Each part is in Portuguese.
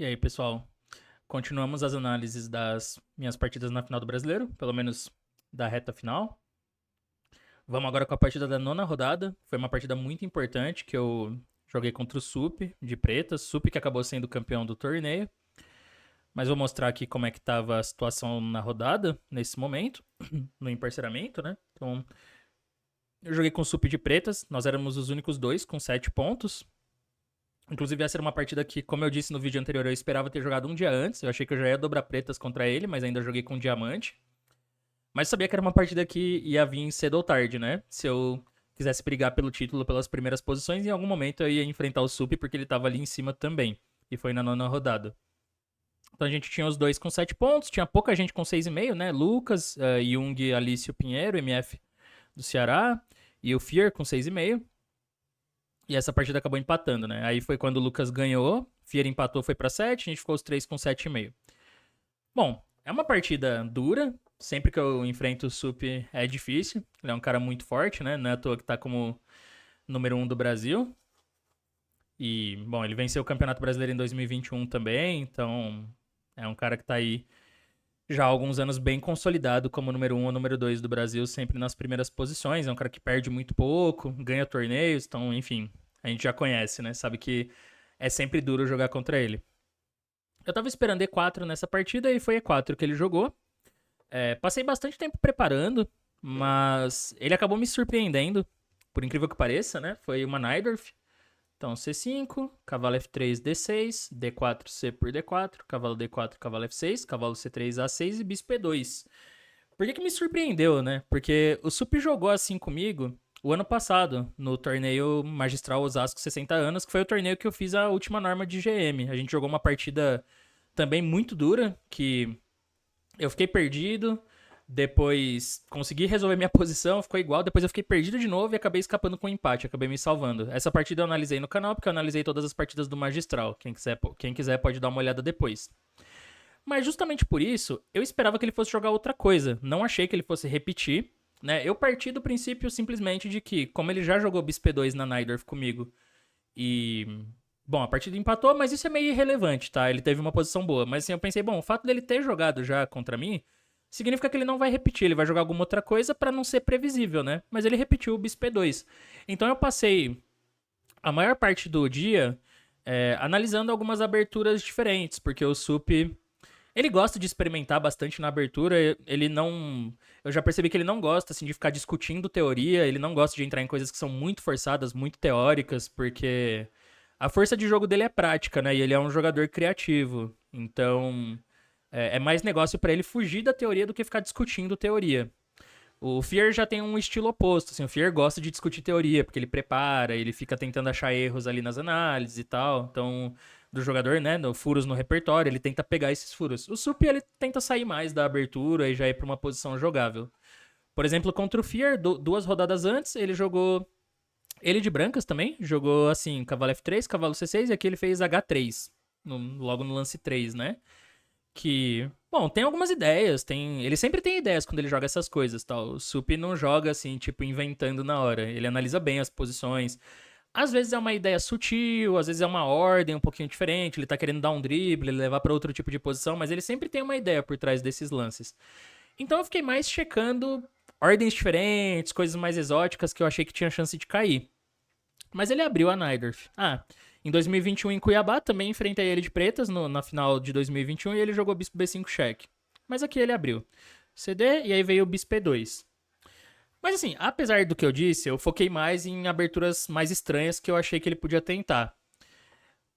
E aí, pessoal? Continuamos as análises das minhas partidas na final do Brasileiro, pelo menos da reta final. Vamos agora com a partida da nona rodada. Foi uma partida muito importante que eu joguei contra o Sup, de Pretas. Sup que acabou sendo campeão do torneio. Mas vou mostrar aqui como é que estava a situação na rodada, nesse momento, no emparceramento, né? Então, eu joguei com o Sup de Pretas. Nós éramos os únicos dois com 7 pontos. Inclusive, essa era uma partida que, como eu disse no vídeo anterior, eu esperava ter jogado um dia antes. Eu achei que eu já ia dobrar pretas contra ele, mas ainda joguei com diamante. Mas sabia que era uma partida que ia vir cedo ou tarde, né? Se eu quisesse brigar pelo título pelas primeiras posições, em algum momento eu ia enfrentar o Sup, porque ele tava ali em cima também. E foi na nona rodada. Então a gente tinha os dois com 7 pontos, tinha pouca gente com 6,5, né? Lucas, Jung, Alício Pinheiro, MF do Ceará, e o Fear com 6,5. E essa partida acabou empatando, né? Aí foi quando o Lucas ganhou, Fiera empatou, foi pra 7, a gente ficou os três com 7,5. Bom, é uma partida dura. Sempre que eu enfrento o Sup é difícil. Ele é um cara muito forte, né? Não é à toa que tá como número 1 do Brasil. E, bom, ele venceu o Campeonato Brasileiro em 2021 também, então é um cara que tá aí já há alguns anos bem consolidado como número 1 ou número 2 do Brasil, sempre nas primeiras posições. É um cara que perde muito pouco, ganha torneios, então, enfim, a gente já conhece, né? Sabe que é sempre duro jogar contra ele. Eu tava esperando E4 nessa partida e foi E4 que ele jogou. Passei bastante tempo preparando, mas ele acabou me surpreendendo, por incrível que pareça, né? Foi uma Najdorf. Então, C5, cavalo F3, D6, D4, C por D4, cavalo D4, cavalo F6, cavalo C3, A6 e bispo E2. Por que me surpreendeu, né? Porque o Sup jogou assim comigo o ano passado, no torneio Magistral Osasco 60 anos, que foi o torneio que eu fiz a última norma de GM. A gente jogou uma partida também muito dura, que eu fiquei perdido, depois consegui resolver minha posição, ficou igual, depois eu fiquei perdido de novo e acabei escapando com um empate, acabei me salvando. Essa partida eu analisei no canal, porque eu analisei todas as partidas do Magistral. Quem quiser pode dar uma olhada depois. Mas justamente por isso, eu esperava que ele fosse jogar outra coisa. Não achei que ele fosse repetir, né? Eu parti do princípio simplesmente de que, como ele já jogou Bispo P2 na Najdorf comigo e. Bom, a partida empatou, mas isso é meio irrelevante, tá? Ele teve uma posição boa. Mas assim, eu pensei, bom, o fato dele ter jogado já contra mim significa que ele não vai repetir, ele vai jogar alguma outra coisa pra não ser previsível, né? Mas ele repetiu o Bispo P2. Então eu passei a maior parte do dia analisando algumas aberturas diferentes, porque o Sup ele gosta de experimentar bastante na abertura. Ele não. Eu já percebi que ele não gosta assim, de ficar discutindo teoria. Ele não gosta de entrar em coisas que são muito forçadas, muito teóricas, porque a força de jogo dele é prática, né? E ele é um jogador criativo. Então é mais negócio pra ele fugir da teoria do que ficar discutindo teoria. O Fear já tem um estilo oposto, assim, o Fear gosta de discutir teoria, porque ele prepara, ele fica tentando achar erros ali nas análises e tal, então, do jogador, né, furos no repertório, ele tenta pegar esses furos. O Sup, ele tenta sair mais da abertura e já ir pra uma posição jogável. Por exemplo, contra o Fear, duas rodadas antes, ele jogou, ele de brancas também, jogou assim, cavalo F3, cavalo C6, e aqui ele fez H3, logo no lance 3, né, que, bom, tem algumas ideias, ele sempre tem ideias quando ele joga essas coisas, tal. O Sup não joga assim, tipo, inventando na hora. Ele analisa bem as posições. Às vezes é uma ideia sutil, às vezes é uma ordem um pouquinho diferente, ele tá querendo dar um drible, levar para outro tipo de posição, mas ele sempre tem uma ideia por trás desses lances. Então eu fiquei mais checando ordens diferentes, coisas mais exóticas que eu achei que tinha chance de cair. Mas ele abriu a Najdorf. Em 2021 em Cuiabá também enfrentei ele de pretas na final de 2021 e ele jogou bispo B5 cheque. Mas aqui ele abriu CD e aí veio o bispo E2. Mas assim, apesar do que eu disse, eu foquei mais em aberturas mais estranhas que eu achei que ele podia tentar.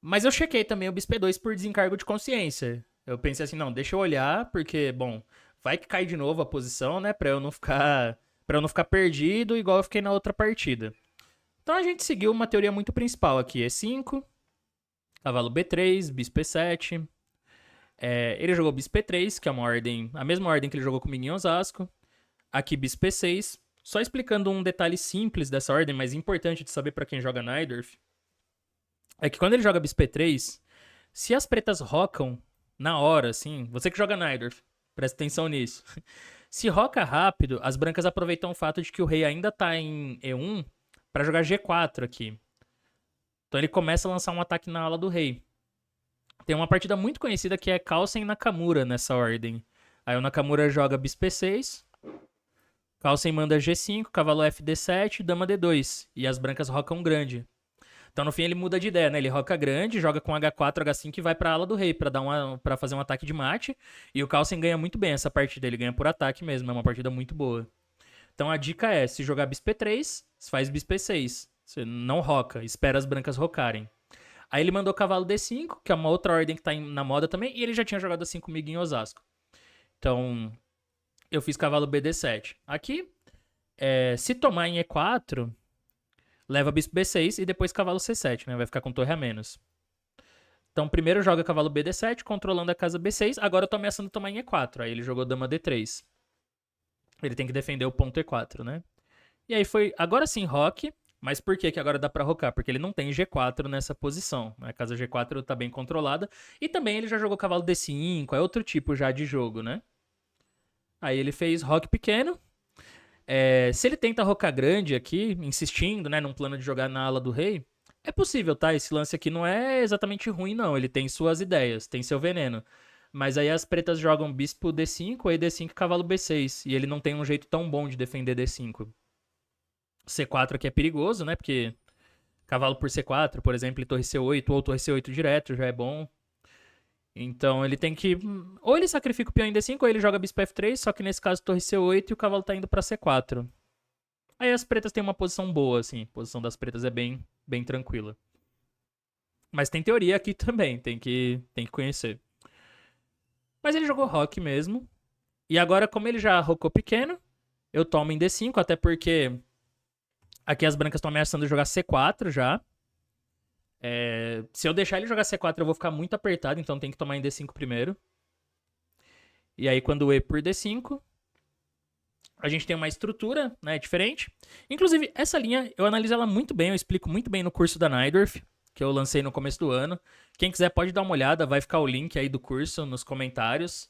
Mas eu chequei também o bispo E2 por desencargo de consciência. Eu pensei assim, não, deixa eu olhar, porque, bom, vai que cai de novo a posição, né, pra eu não ficar perdido igual eu fiquei na outra partida. Então a gente seguiu uma teoria muito principal aqui. E5, cavalo B3, bispo E7. Ele jogou bispo E3, que é uma ordem, a mesma ordem que ele jogou comigo em Osasco. Aqui bispo E6. Só explicando um detalhe simples dessa ordem, mas importante de saber para quem joga Najdorf, é que quando ele joga bispo E3, se as pretas rocam na hora, assim, você que joga Najdorf, presta atenção nisso. Se roca rápido, as brancas aproveitam o fato de que o rei ainda tá em E1 para jogar G4 aqui. Então ele começa a lançar um ataque na ala do rei. Tem uma partida muito conhecida que é Carlsen e Nakamura nessa ordem. Aí o Nakamura joga bispo E6, Carlsen manda G5, cavalo FD7, dama D2. E as brancas rocam grande. Então no fim ele muda de ideia, né? Ele roca grande, joga com H4, H5 e vai pra ala do rei pra fazer um ataque de mate. E o Carlsen ganha muito bem essa partida, ele ganha por ataque mesmo, é uma partida muito boa. Então a dica é, se jogar bispo E3, você faz bispo E6. Você não roca, espera as brancas rocarem. Aí ele mandou cavalo D5, que é uma outra ordem que tá na moda também, e ele já tinha jogado assim comigo em Osasco. Então, eu fiz cavalo BD7. Aqui, se tomar em E4, leva bispo B6 e depois cavalo C7, né? Vai ficar com torre a menos. Então, primeiro joga cavalo BD7, controlando a casa B6. Agora eu tô ameaçando tomar em E4. Aí ele jogou dama D3. Ele tem que defender o ponto E4, né? E aí foi, agora sim, roque. Mas por que agora dá pra rocar? Porque ele não tem G4 nessa posição. A casa G4 tá bem controlada. E também ele já jogou cavalo D5, é outro tipo já de jogo, né? Aí ele fez roque pequeno. Se ele tenta rocar grande aqui, insistindo, né, num plano de jogar na ala do rei, é possível, tá? Esse lance aqui não é exatamente ruim, não. Ele tem suas ideias, tem seu veneno. Mas aí as pretas jogam bispo D5, aí D5 cavalo B6. E ele não tem um jeito tão bom de defender D5. C4 aqui é perigoso, né? Porque cavalo por C4, por exemplo, e torre C8 ou torre C8 direto já é bom. Então ele tem que... Ou ele sacrifica o peão em D5, ou ele joga bispo F3, só que nesse caso torre C8 e o cavalo tá indo pra C4. Aí as pretas têm uma posição boa, assim. A posição das pretas é bem, bem tranquila. Mas tem teoria aqui também, tem que conhecer. Mas ele jogou rock mesmo. E agora, como ele já rocou pequeno, eu tomo em D5, até porque aqui as brancas estão ameaçando jogar C4 já. Se eu deixar ele jogar C4, eu vou ficar muito apertado, então tem que tomar em D5 primeiro. E aí, quando o E por D5, a gente tem uma estrutura, né, diferente. Inclusive, essa linha, eu analiso ela muito bem, eu explico muito bem no curso da Najdorf, que eu lancei no começo do ano. Quem quiser pode dar uma olhada, vai ficar o link aí do curso nos comentários.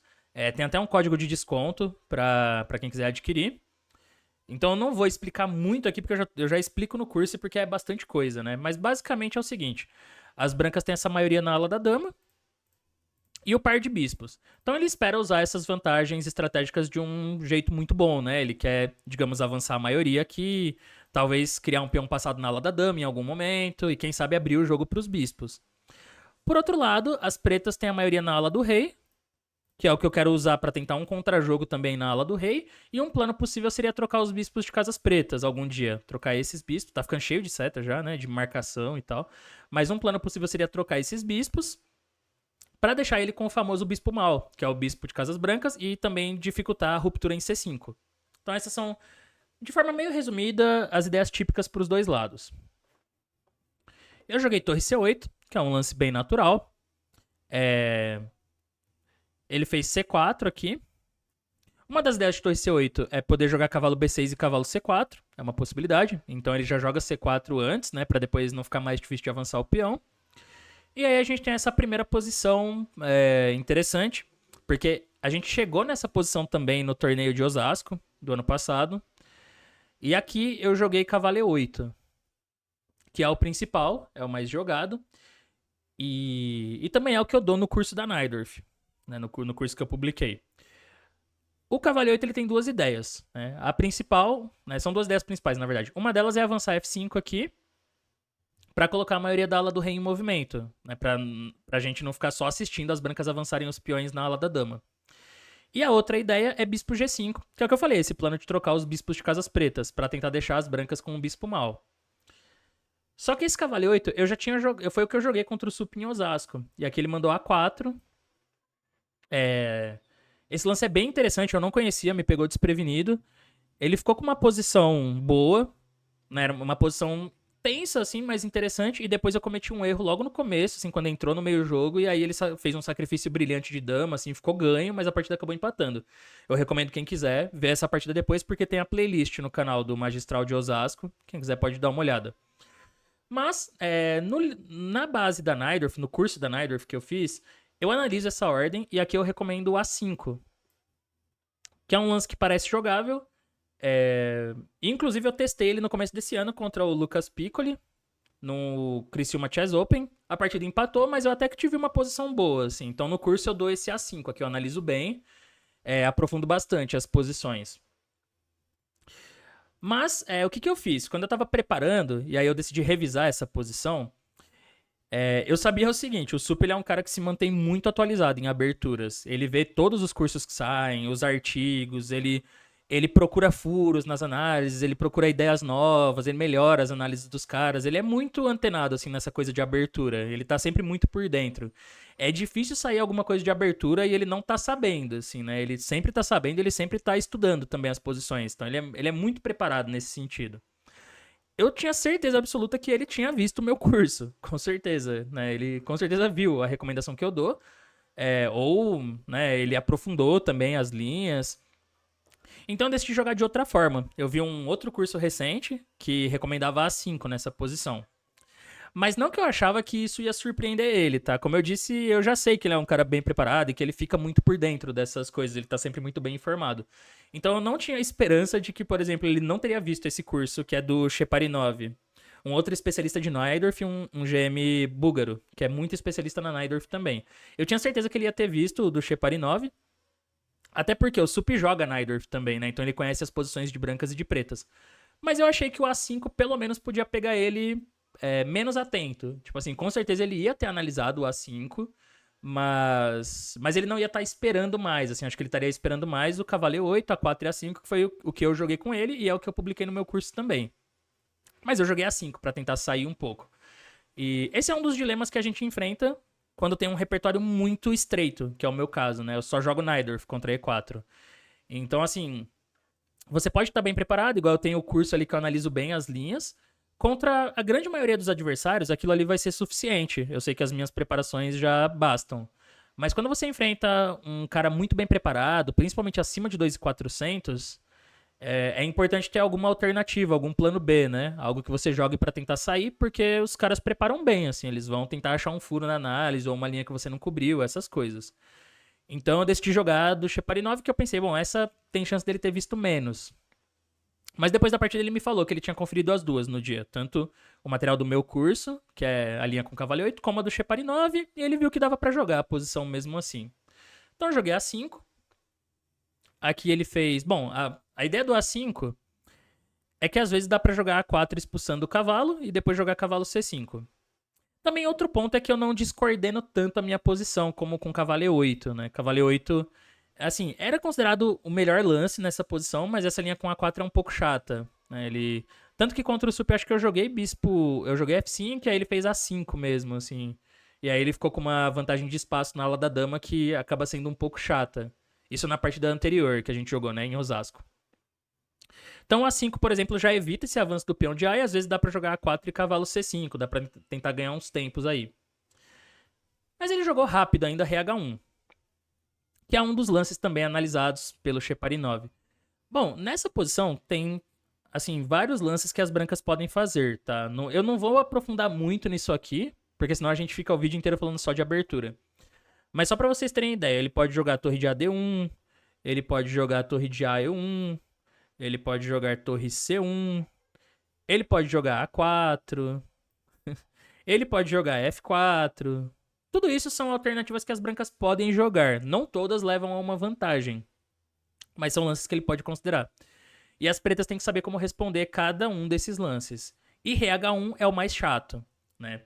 Tem até um código de desconto para quem quiser adquirir. Então eu não vou explicar muito aqui, porque eu já explico no curso, porque é bastante coisa, né? Mas basicamente é o seguinte, as brancas têm essa maioria na ala da dama, e o par de bispos. Então ele espera usar essas vantagens estratégicas de um jeito muito bom, né? Ele quer, digamos, avançar a maioria aqui, talvez criar um peão passado na ala da dama em algum momento, e quem sabe abrir o jogo para os bispos. Por outro lado, as pretas têm a maioria na ala do rei, que é o que eu quero usar para tentar um contra-jogo também na ala do rei, e um plano possível seria trocar os bispos de casas pretas algum dia. Trocar esses bispos, tá ficando cheio de seta já, né, de marcação e tal. Mas um plano possível seria trocar esses bispos para deixar ele com o famoso bispo mal, que é o bispo de casas brancas, e também dificultar a ruptura em C5. Então essas são, de forma meio resumida, as ideias típicas para os dois lados. Eu joguei torre C8, que é um lance bem natural. Ele fez C4 aqui. Uma das ideias de torre C8 é poder jogar cavalo B6 e cavalo C4. É uma possibilidade. Então ele já joga C4 antes, né? Pra depois não ficar mais difícil de avançar o peão. E aí a gente tem essa primeira posição interessante. Porque a gente chegou nessa posição também no torneio de Osasco, do ano passado. E aqui eu joguei cavalo E8. Que é o principal, é o mais jogado. E também é o que eu dou no curso da Najdorf. Né, no curso que eu publiquei. O cavalo 8 ele tem duas ideias. Né? A principal, né, são duas ideias principais, na verdade. Uma delas é avançar F5 aqui, para colocar a maioria da ala do rei em movimento. Né, pra gente não ficar só assistindo as brancas avançarem os peões na ala da dama. E a outra ideia é bispo G5, que é o que eu falei, esse plano de trocar os bispos de casas pretas, para tentar deixar as brancas com um bispo mal. Só que esse cavalo 8, eu já tinha jogado. Foi o que eu joguei contra o Sup em Osasco. E aqui ele mandou A4. Esse lance é bem interessante, eu não conhecia, me pegou desprevenido. Ele ficou com uma posição boa, né? Uma posição tensa, assim, mas interessante. E depois eu cometi um erro logo no começo, assim, quando entrou no meio jogo. E aí ele fez um sacrifício brilhante de dama, assim, ficou ganho, mas a partida acabou empatando. Eu recomendo quem quiser ver essa partida depois, porque tem a playlist no canal do Magistral de Osasco. Quem quiser pode dar uma olhada. Mas, na base da Najdorf, no curso da Najdorf que eu fiz, eu analiso essa ordem e aqui eu recomendo o A5, que é um lance que parece jogável. Inclusive eu testei ele no começo desse ano contra o Lucas Piccoli, no Criciúma Chess Open. A partida empatou, mas eu até que tive uma posição boa, assim. Então no curso eu dou esse A5 aqui, eu analiso bem, aprofundo bastante as posições. Mas o que eu fiz? Quando eu tava preparando, e aí eu decidi revisar essa posição, eu sabia o seguinte, o Sup ele é um cara que se mantém muito atualizado em aberturas. Ele vê todos os cursos que saem, os artigos, ele procura furos nas análises, ele procura ideias novas, ele melhora as análises dos caras. Ele é muito antenado, assim, nessa coisa de abertura. Ele tá sempre muito por dentro. É difícil sair alguma coisa de abertura e ele não tá sabendo, assim, né? Ele sempre tá sabendo, ele sempre tá estudando também as posições. Então ele é muito preparado nesse sentido. Eu tinha certeza absoluta que ele tinha visto o meu curso, com certeza, né? Ele com certeza viu a recomendação que eu dou, ou, né, ele aprofundou também as linhas. Então eu decidi jogar de outra forma. Eu vi um outro curso recente que recomendava A5 nessa posição. Mas não que eu achava que isso ia surpreender ele, tá? Como eu disse, eu já sei que ele é um cara bem preparado e que ele fica muito por dentro dessas coisas, ele tá sempre muito bem informado. Então eu não tinha esperança de que, por exemplo, ele não teria visto esse curso que é do Sheparinov, um outro especialista de Najdorf e um GM búlgaro, que é muito especialista na Najdorf também. Eu tinha certeza que ele ia ter visto o do Sheparinov, até porque o Sup joga Najdorf também, né? Então ele conhece as posições de brancas e de pretas. Mas eu achei que o A5 pelo menos podia pegar ele menos atento. Tipo assim, com certeza ele ia ter analisado o A5, mas ele não ia estar esperando mais. Assim, acho que ele estaria esperando mais o Cavaleiro 8, A4 e A5, que foi o que eu joguei com ele e é o que eu publiquei no meu curso também. Mas eu joguei A5 para tentar sair um pouco. E esse é um dos dilemas que a gente enfrenta quando tem um repertório muito estreito, que é o meu caso, né? Eu só jogo Najdorf contra E4. Então, assim, você pode estar bem preparado, igual eu tenho o curso ali que eu analiso bem as linhas. Contra a grande maioria dos adversários, aquilo ali vai ser suficiente. Eu sei que as minhas preparações já bastam. Mas quando você enfrenta um cara muito bem preparado, principalmente acima de 2.400, é importante ter alguma alternativa, algum plano B, né? Algo que você jogue pra tentar sair, porque os caras preparam bem, assim. Eles vão tentar achar um furo na análise ou uma linha que você não cobriu, essas coisas. Então eu decidi jogar do Sheparinov, que eu pensei, bom, essa tem chance dele ter visto menos. Mas depois da partida ele me falou que ele tinha conferido as duas no dia. Tanto o material do meu curso, que é a linha com cavalo 8, como a do Sheparinov, e ele viu que dava pra jogar a posição mesmo assim. Então eu joguei A5. Aqui ele fez... Bom, a ideia do A5 é que às vezes dá pra jogar A4 expulsando o cavalo e depois jogar cavalo C5. Também outro ponto é que eu não descoordeno tanto a minha posição como com cavalo E8, né? Cavalo E8, assim, era considerado o melhor lance nessa posição, mas essa linha com A4 é um pouco chata, né? Tanto que contra o Sup, acho que eu joguei bispo, eu joguei F5 e aí ele fez A5 mesmo, assim. E aí ele ficou com uma vantagem de espaço na ala da dama que acaba sendo um pouco chata. Isso na partida anterior que a gente jogou, né, em Osasco. Então A5, por exemplo, já evita esse avanço do peão de A e às vezes dá pra jogar A4 e cavalo C5, dá pra tentar ganhar uns tempos aí. Mas ele jogou rápido ainda RH1, que é um dos lances também analisados pelo Sheparinov. Bom, nessa posição tem assim vários lances que as brancas podem fazer, tá? Eu não vou aprofundar muito nisso aqui, porque senão a gente fica o vídeo inteiro falando só de abertura. Mas só pra vocês terem ideia, ele pode jogar a torre de AD1, ele pode jogar a torre de AE1, ele pode jogar torre C1, ele pode jogar A4, ele pode jogar F4. Tudo isso são alternativas que as brancas podem jogar. Não todas levam a uma vantagem, mas são lances que ele pode considerar. E as pretas têm que saber como responder cada um desses lances. E rei H1 é o mais chato, né?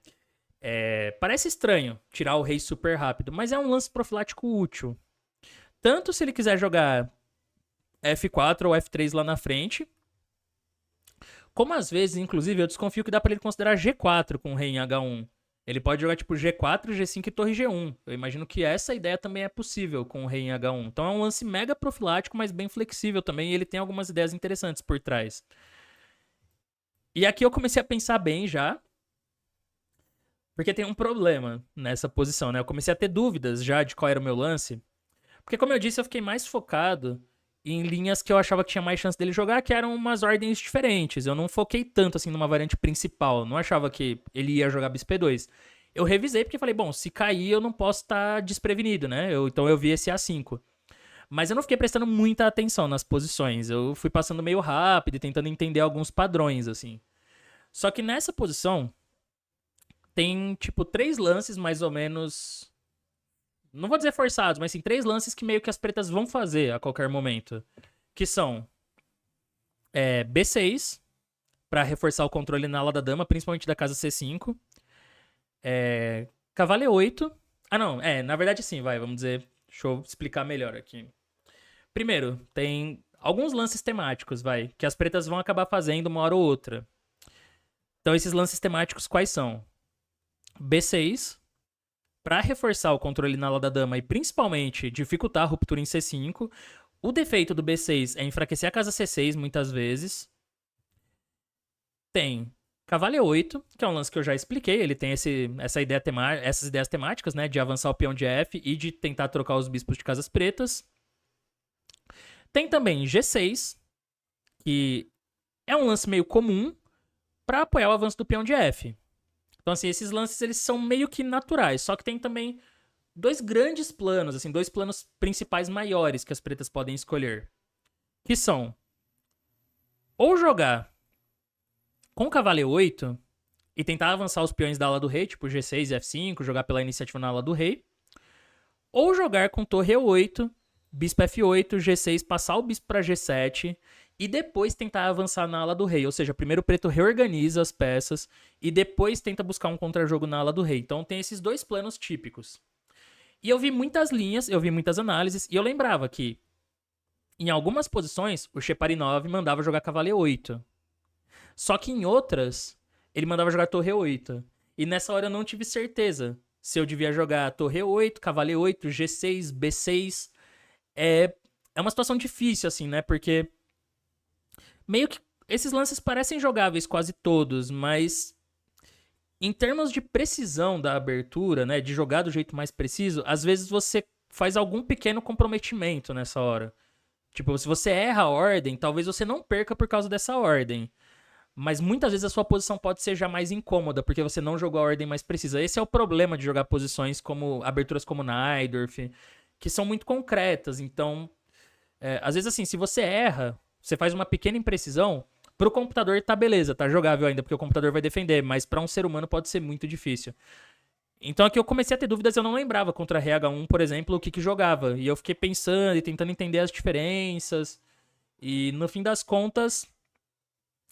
Parece estranho tirar o rei super rápido, mas é um lance profilático útil. Tanto se ele quiser jogar F4 ou F3 lá na frente, como às vezes, inclusive, eu desconfio que dá pra ele considerar G4 com o rei em H1. Ele pode jogar tipo G4, G5 e torre G1. Eu imagino que essa ideia também é possível com o rei em H1. Então é um lance mega profilático, mas bem flexível também, e ele tem algumas ideias interessantes por trás. E aqui eu comecei a pensar bem já, porque tem um problema nessa posição, né? Eu comecei a ter dúvidas já de qual era o meu lance, porque como eu disse, eu fiquei mais focado em linhas que eu achava que tinha mais chance dele jogar, que eram umas ordens diferentes. Eu não foquei tanto assim numa variante principal. Eu não achava que ele ia jogar bispo E2. Eu revisei porque falei, bom, se cair eu não posso estar desprevenido, né? Então eu vi esse A5. Mas eu não fiquei prestando muita atenção nas posições. Eu fui passando meio rápido e tentando entender alguns padrões, assim. Só que nessa posição, tem, tipo, 3 lances mais ou menos. Não vou dizer forçados, mas sim, 3 lances que meio que as pretas vão fazer a qualquer momento. Que são B6, pra reforçar o controle na ala da dama, principalmente da casa C5. Cavalo E8. Ah, não, na verdade sim, vamos dizer. Deixa eu explicar melhor aqui. Primeiro, tem alguns lances temáticos, que as pretas vão acabar fazendo uma hora ou outra. Então, esses lances temáticos quais são? B6, para reforçar o controle na ala da dama e principalmente dificultar a ruptura em C5. O defeito do B6 é enfraquecer a casa C6 muitas vezes. Tem cavalo E8, que é um lance que eu já expliquei. Ele tem essas ideias temáticas, né? De avançar o peão de F e de tentar trocar os bispos de casas pretas. Tem também G6, que é um lance meio comum para apoiar o avanço do peão de F. Então, assim, esses lances eles são meio que naturais, só que tem também 2 grandes planos, assim, 2 planos principais maiores que as pretas podem escolher. Que são ou jogar com o cavalo E8 e tentar avançar os peões da ala do rei, tipo G6 e F5, jogar pela iniciativa na ala do rei. Ou jogar com torre E8, bispo F8, G6, passar o bispo para G7 e depois tentar avançar na ala do rei. Ou seja, primeiro o preto reorganiza as peças e depois tenta buscar um contrajogo na ala do rei. Então tem esses 2 planos típicos. E eu vi muitas linhas, eu vi muitas análises e eu lembrava que em algumas posições o Sheparinov mandava jogar cavalo E8. Só que em outras ele mandava jogar torre E8. E nessa hora eu não tive certeza se eu devia jogar torre E8, cavalo E8, G6, B6. É uma situação difícil, assim, né? Porque meio que esses lances parecem jogáveis quase todos, mas em termos de precisão da abertura, né? De jogar do jeito mais preciso, às vezes você faz algum pequeno comprometimento nessa hora. Tipo, se você erra a ordem, talvez você não perca por causa dessa ordem. Mas muitas vezes a sua posição pode ser já mais incômoda, porque você não jogou a ordem mais precisa. Esse é o problema de jogar posições como aberturas como Najdorf, que são muito concretas. Então, às vezes assim, se você erra, você faz uma pequena imprecisão, pro computador tá beleza, tá jogável ainda, porque o computador vai defender, mas para um ser humano pode ser muito difícil. Então aqui eu comecei a ter dúvidas, eu não lembrava contra a RH1, por exemplo, o que jogava. E eu fiquei pensando e tentando entender as diferenças. E no fim das contas,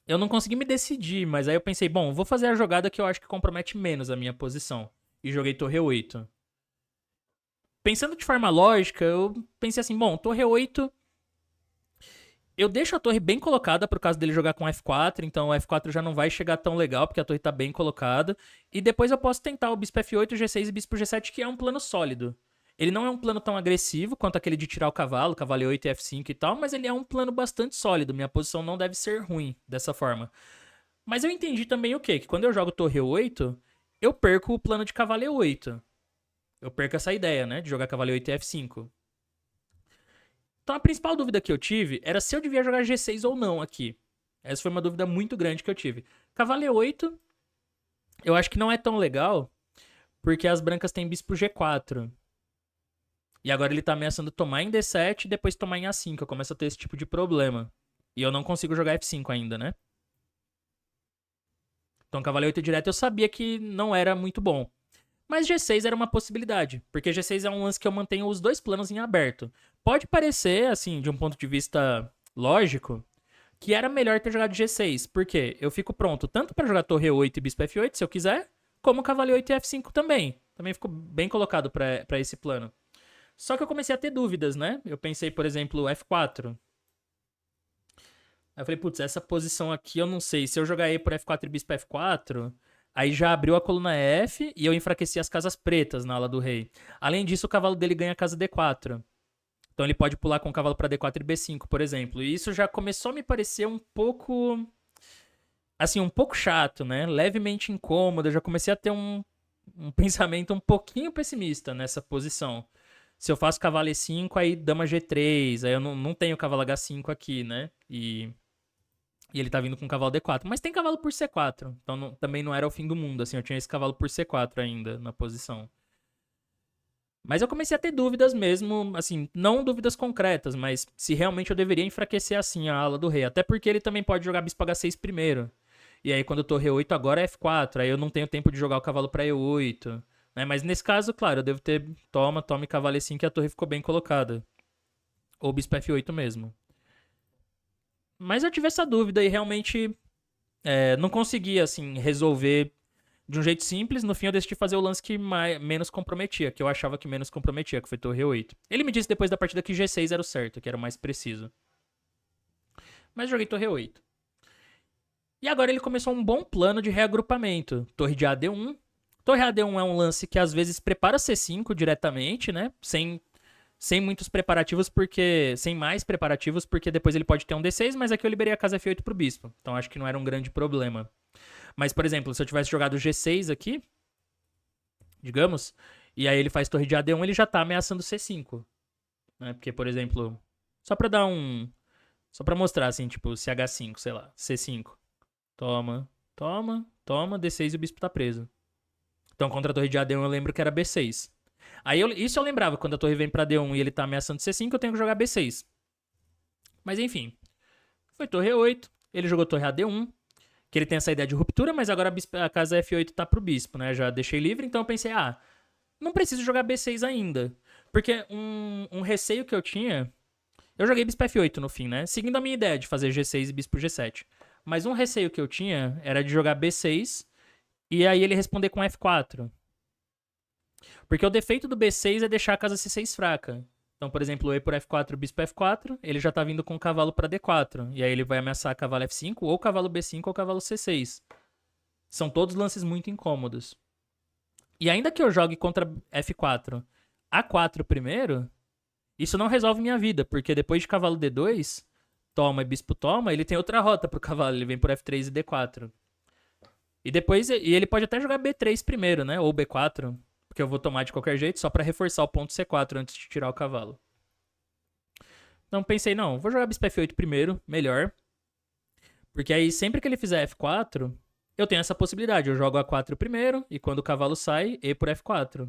eu não consegui me decidir, mas aí eu pensei, bom, vou fazer a jogada que eu acho que compromete menos a minha posição. E joguei torre 8. Pensando de forma lógica, eu pensei assim, bom, torre 8... Eu deixo a torre bem colocada pro caso dele jogar com F4, então o F4 já não vai chegar tão legal, porque a torre tá bem colocada. E depois eu posso tentar o bispo F8, G6 e bispo G7, que é um plano sólido. Ele não é um plano tão agressivo quanto aquele de tirar o cavalo E8 e F5 e tal, mas ele é um plano bastante sólido. Minha posição não deve ser ruim dessa forma. Mas eu entendi também o quê? Que quando eu jogo torre 8, eu perco o plano de cavalo E8. Eu perco essa ideia, né? De jogar cavalo E8 e F5. Então a principal dúvida que eu tive era se eu devia jogar G6 ou não aqui. Essa foi uma dúvida muito grande que eu tive. Cavalo E8, eu acho que não é tão legal, porque as brancas têm bispo G4. E agora ele tá ameaçando tomar em D7 e depois tomar em A5. Eu começo a ter esse tipo de problema. E eu não consigo jogar F5 ainda, né? Então cavalo E8 direto eu sabia que não era muito bom. Mas G6 era uma possibilidade, porque G6 é um lance que eu mantenho os 2 planos em aberto. Pode parecer, assim, de um ponto de vista lógico, que era melhor ter jogado G6, porque eu fico pronto tanto para jogar torre 8 e bispo F8, se eu quiser, como cavalo 8 e F5 também. Também fico bem colocado para esse plano. Só que eu comecei a ter dúvidas, né? Eu pensei, por exemplo, F4. Aí eu falei, putz, essa posição aqui eu não sei. Se eu jogar E por F4 e bispo F4... Aí já abriu a coluna F e eu enfraqueci as casas pretas na ala do rei. Além disso, o cavalo dele ganha a casa D4. Então ele pode pular com o cavalo para D4 e B5, por exemplo. E isso já começou a me parecer um pouco... Assim, um pouco chato, né? Levemente incômodo. Eu já comecei a ter um pensamento um pouquinho pessimista nessa posição. Se eu faço cavalo E5, aí dama G3. Aí eu não tenho cavalo H5 aqui, né? E ele tá vindo com cavalo D4. Mas tem cavalo por C4. Então também não era o fim do mundo, assim. Eu tinha esse cavalo por C4 ainda na posição. Mas eu comecei a ter dúvidas mesmo, assim, não dúvidas concretas, mas se realmente eu deveria enfraquecer assim a ala do rei. Até porque ele também pode jogar bispo H6 primeiro. E aí quando torre E8 agora é F4, aí eu não tenho tempo de jogar o cavalo pra E8, né? Mas nesse caso, claro, eu devo ter toma e cavalo E5 e a torre ficou bem colocada. Ou bispo F8 mesmo. Mas eu tive essa dúvida e realmente não conseguia, assim, resolver de um jeito simples. No fim, eu decidi fazer o lance que menos comprometia, que eu achava que menos comprometia, que foi torre E8. Ele me disse depois da partida que G6 era o certo, que era o mais preciso. Mas joguei torre E8. E agora ele começou um bom plano de reagrupamento. Torre de AD1. Torre AD1 é um lance que às vezes prepara C5 diretamente, né? Sem muitos preparativos, porque. Sem mais preparativos, porque depois ele pode ter um D6, mas aqui eu liberei a casa F8 pro bispo. Então acho que não era um grande problema. Mas, por exemplo, se eu tivesse jogado G6 aqui, digamos, e aí ele faz torre de AD1, ele já tá ameaçando C5. Né? Porque, por exemplo, só pra dar um. Só pra mostrar, assim, tipo, se H5, sei lá, C5. Toma, toma, D6 e o bispo tá preso. Então, contra a torre de AD1 eu lembro que era B6. Aí isso eu lembrava, quando a torre vem pra D1 e ele tá ameaçando C5, eu tenho que jogar B6. Mas enfim, foi torre E8, ele jogou torre AD1, que ele tem essa ideia de ruptura, mas agora a casa F8 tá pro bispo, né? Já deixei livre, então eu pensei, não preciso jogar B6 ainda. Porque um receio que eu tinha... Eu joguei bispo F8 no fim, né? Seguindo a minha ideia de fazer G6 e bispo G7. Mas um receio que eu tinha era de jogar B6 e aí ele responder com F4. Porque o defeito do B6 é deixar a casa C6 fraca. Então, por exemplo, E por F4, bispo F4, ele já tá vindo com o cavalo para D4. E aí ele vai ameaçar cavalo F5, ou cavalo B5, ou cavalo C6. São todos lances muito incômodos. E ainda que eu jogue contra F4 A4 primeiro, isso não resolve minha vida, porque depois de cavalo D2, toma e bispo toma, ele tem outra rota pro cavalo, ele vem por F3 e D4. E depois, e ele pode até jogar B3 primeiro, né? Ou B4, porque eu vou tomar de qualquer jeito, só pra reforçar o ponto C4 antes de tirar o cavalo. Então pensei, não, vou jogar bispo F8 primeiro, melhor. Porque aí sempre que ele fizer F4, eu tenho essa possibilidade. Eu jogo A4 primeiro, e quando o cavalo sai, E por F4.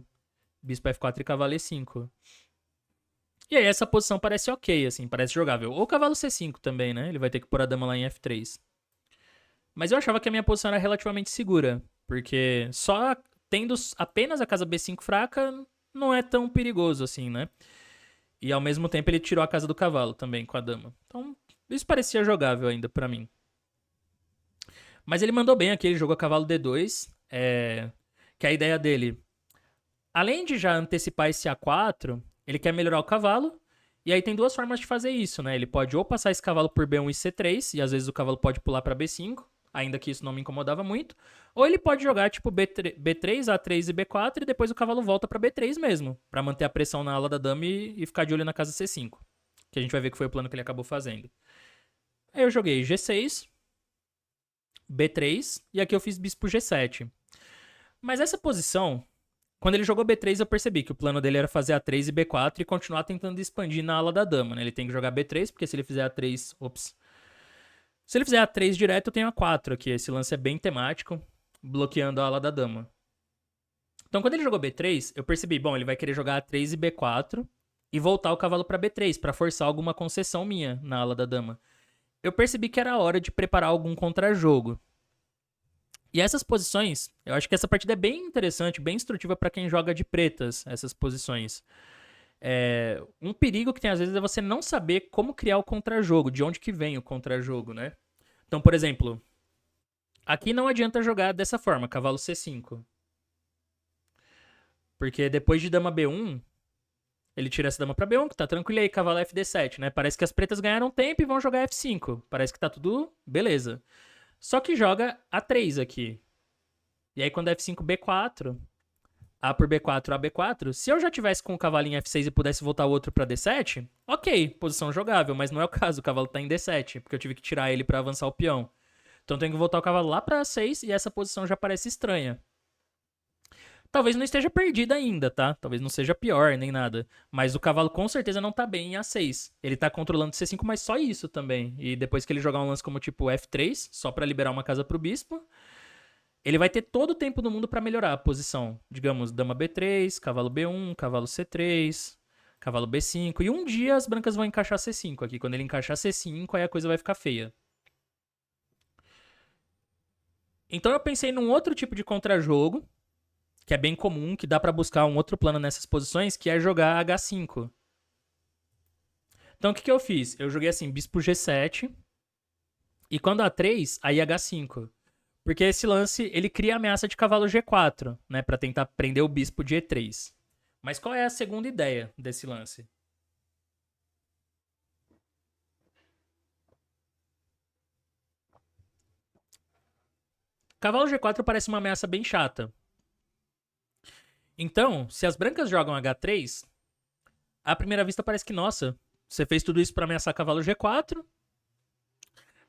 Bispo F4 e cavalo E5. E aí essa posição parece ok, assim, parece jogável. Ou cavalo C5 também, né? Ele vai ter que pôr a dama lá em F3. Mas eu achava que a minha posição era relativamente segura. Porque só tendo apenas a casa B5 fraca, não é tão perigoso assim, né? E ao mesmo tempo ele tirou a casa do cavalo também com a dama. Então isso parecia jogável ainda pra mim. Mas ele mandou bem aqui, ele jogou cavalo D2. Que a ideia dele, além de já antecipar esse A4, ele quer melhorar o cavalo. E aí tem duas formas de fazer isso, né? Ele pode ou passar esse cavalo por B1 e C3, e às vezes o cavalo pode pular pra B5, ainda que isso não me incomodava muito. Ou ele pode jogar tipo B3, A3 e B4, e depois o cavalo volta pra B3 mesmo, pra manter a pressão na ala da dama e ficar de olho na casa C5. Que a gente vai ver que foi o plano que ele acabou fazendo. Aí eu joguei G6, B3, e aqui eu fiz bispo G7. Mas essa posição, quando ele jogou B3, eu percebi que o plano dele era fazer A3 e B4 e continuar tentando expandir na ala da dama, né? Ele tem que jogar B3, porque se ele fizer A3... Ops. Se ele fizer A3 direto, eu tenho A4 aqui. Esse lance é bem temático, bloqueando a ala da dama. Então, quando ele jogou B3, eu percebi, bom, ele vai querer jogar A3 e B4 e voltar o cavalo pra B3, pra forçar alguma concessão minha na ala da dama. Eu percebi que era a hora de preparar algum contra-jogo. E essas posições, eu acho que essa partida é bem interessante, bem instrutiva pra quem joga de pretas, essas posições. Um perigo que tem às vezes é você não saber como criar o contra-jogo, de onde que vem o contra-jogo, né? Então, por exemplo, aqui não adianta jogar dessa forma, cavalo C5. Porque depois de dama B1, ele tira essa dama pra B1, que tá tranquilo, e aí cavalo FD7, né? Parece que as pretas ganharam tempo e vão jogar F5. Parece que tá tudo beleza. Só que joga A3 aqui. E aí quando F5, B4, A por B4, A, B4, se eu já tivesse com o cavalo em F6 e pudesse voltar o outro pra D7, ok, posição jogável, mas não é o caso, o cavalo tá em D7, porque eu tive que tirar ele pra avançar o peão. Então eu tenho que voltar o cavalo lá pra A6 e essa posição já parece estranha. Talvez não esteja perdida ainda, tá? Talvez não seja pior nem nada. Mas o cavalo com certeza não tá bem em A6. Ele tá controlando C5, mas só isso também. E depois que ele jogar um lance como tipo F3, só pra liberar uma casa pro bispo, ele vai ter todo o tempo do mundo pra melhorar a posição. Digamos, dama B3, cavalo B1, cavalo C3, cavalo B5. E um dia as brancas vão encaixar C5 aqui. Quando ele encaixar C5, aí a coisa vai ficar feia. Então eu pensei num outro tipo de contrajogo, que é bem comum, que dá pra buscar um outro plano nessas posições, que é jogar H5. Então o que eu fiz? Eu joguei assim, bispo G7, e quando A3, aí H5. Porque esse lance, ele cria ameaça de cavalo G4, né, pra tentar prender o bispo de E3. Mas qual é a segunda ideia desse lance? Cavalo G4 parece uma ameaça bem chata. Então, se as brancas jogam H3, à primeira vista parece que, nossa, você fez tudo isso pra ameaçar cavalo G4,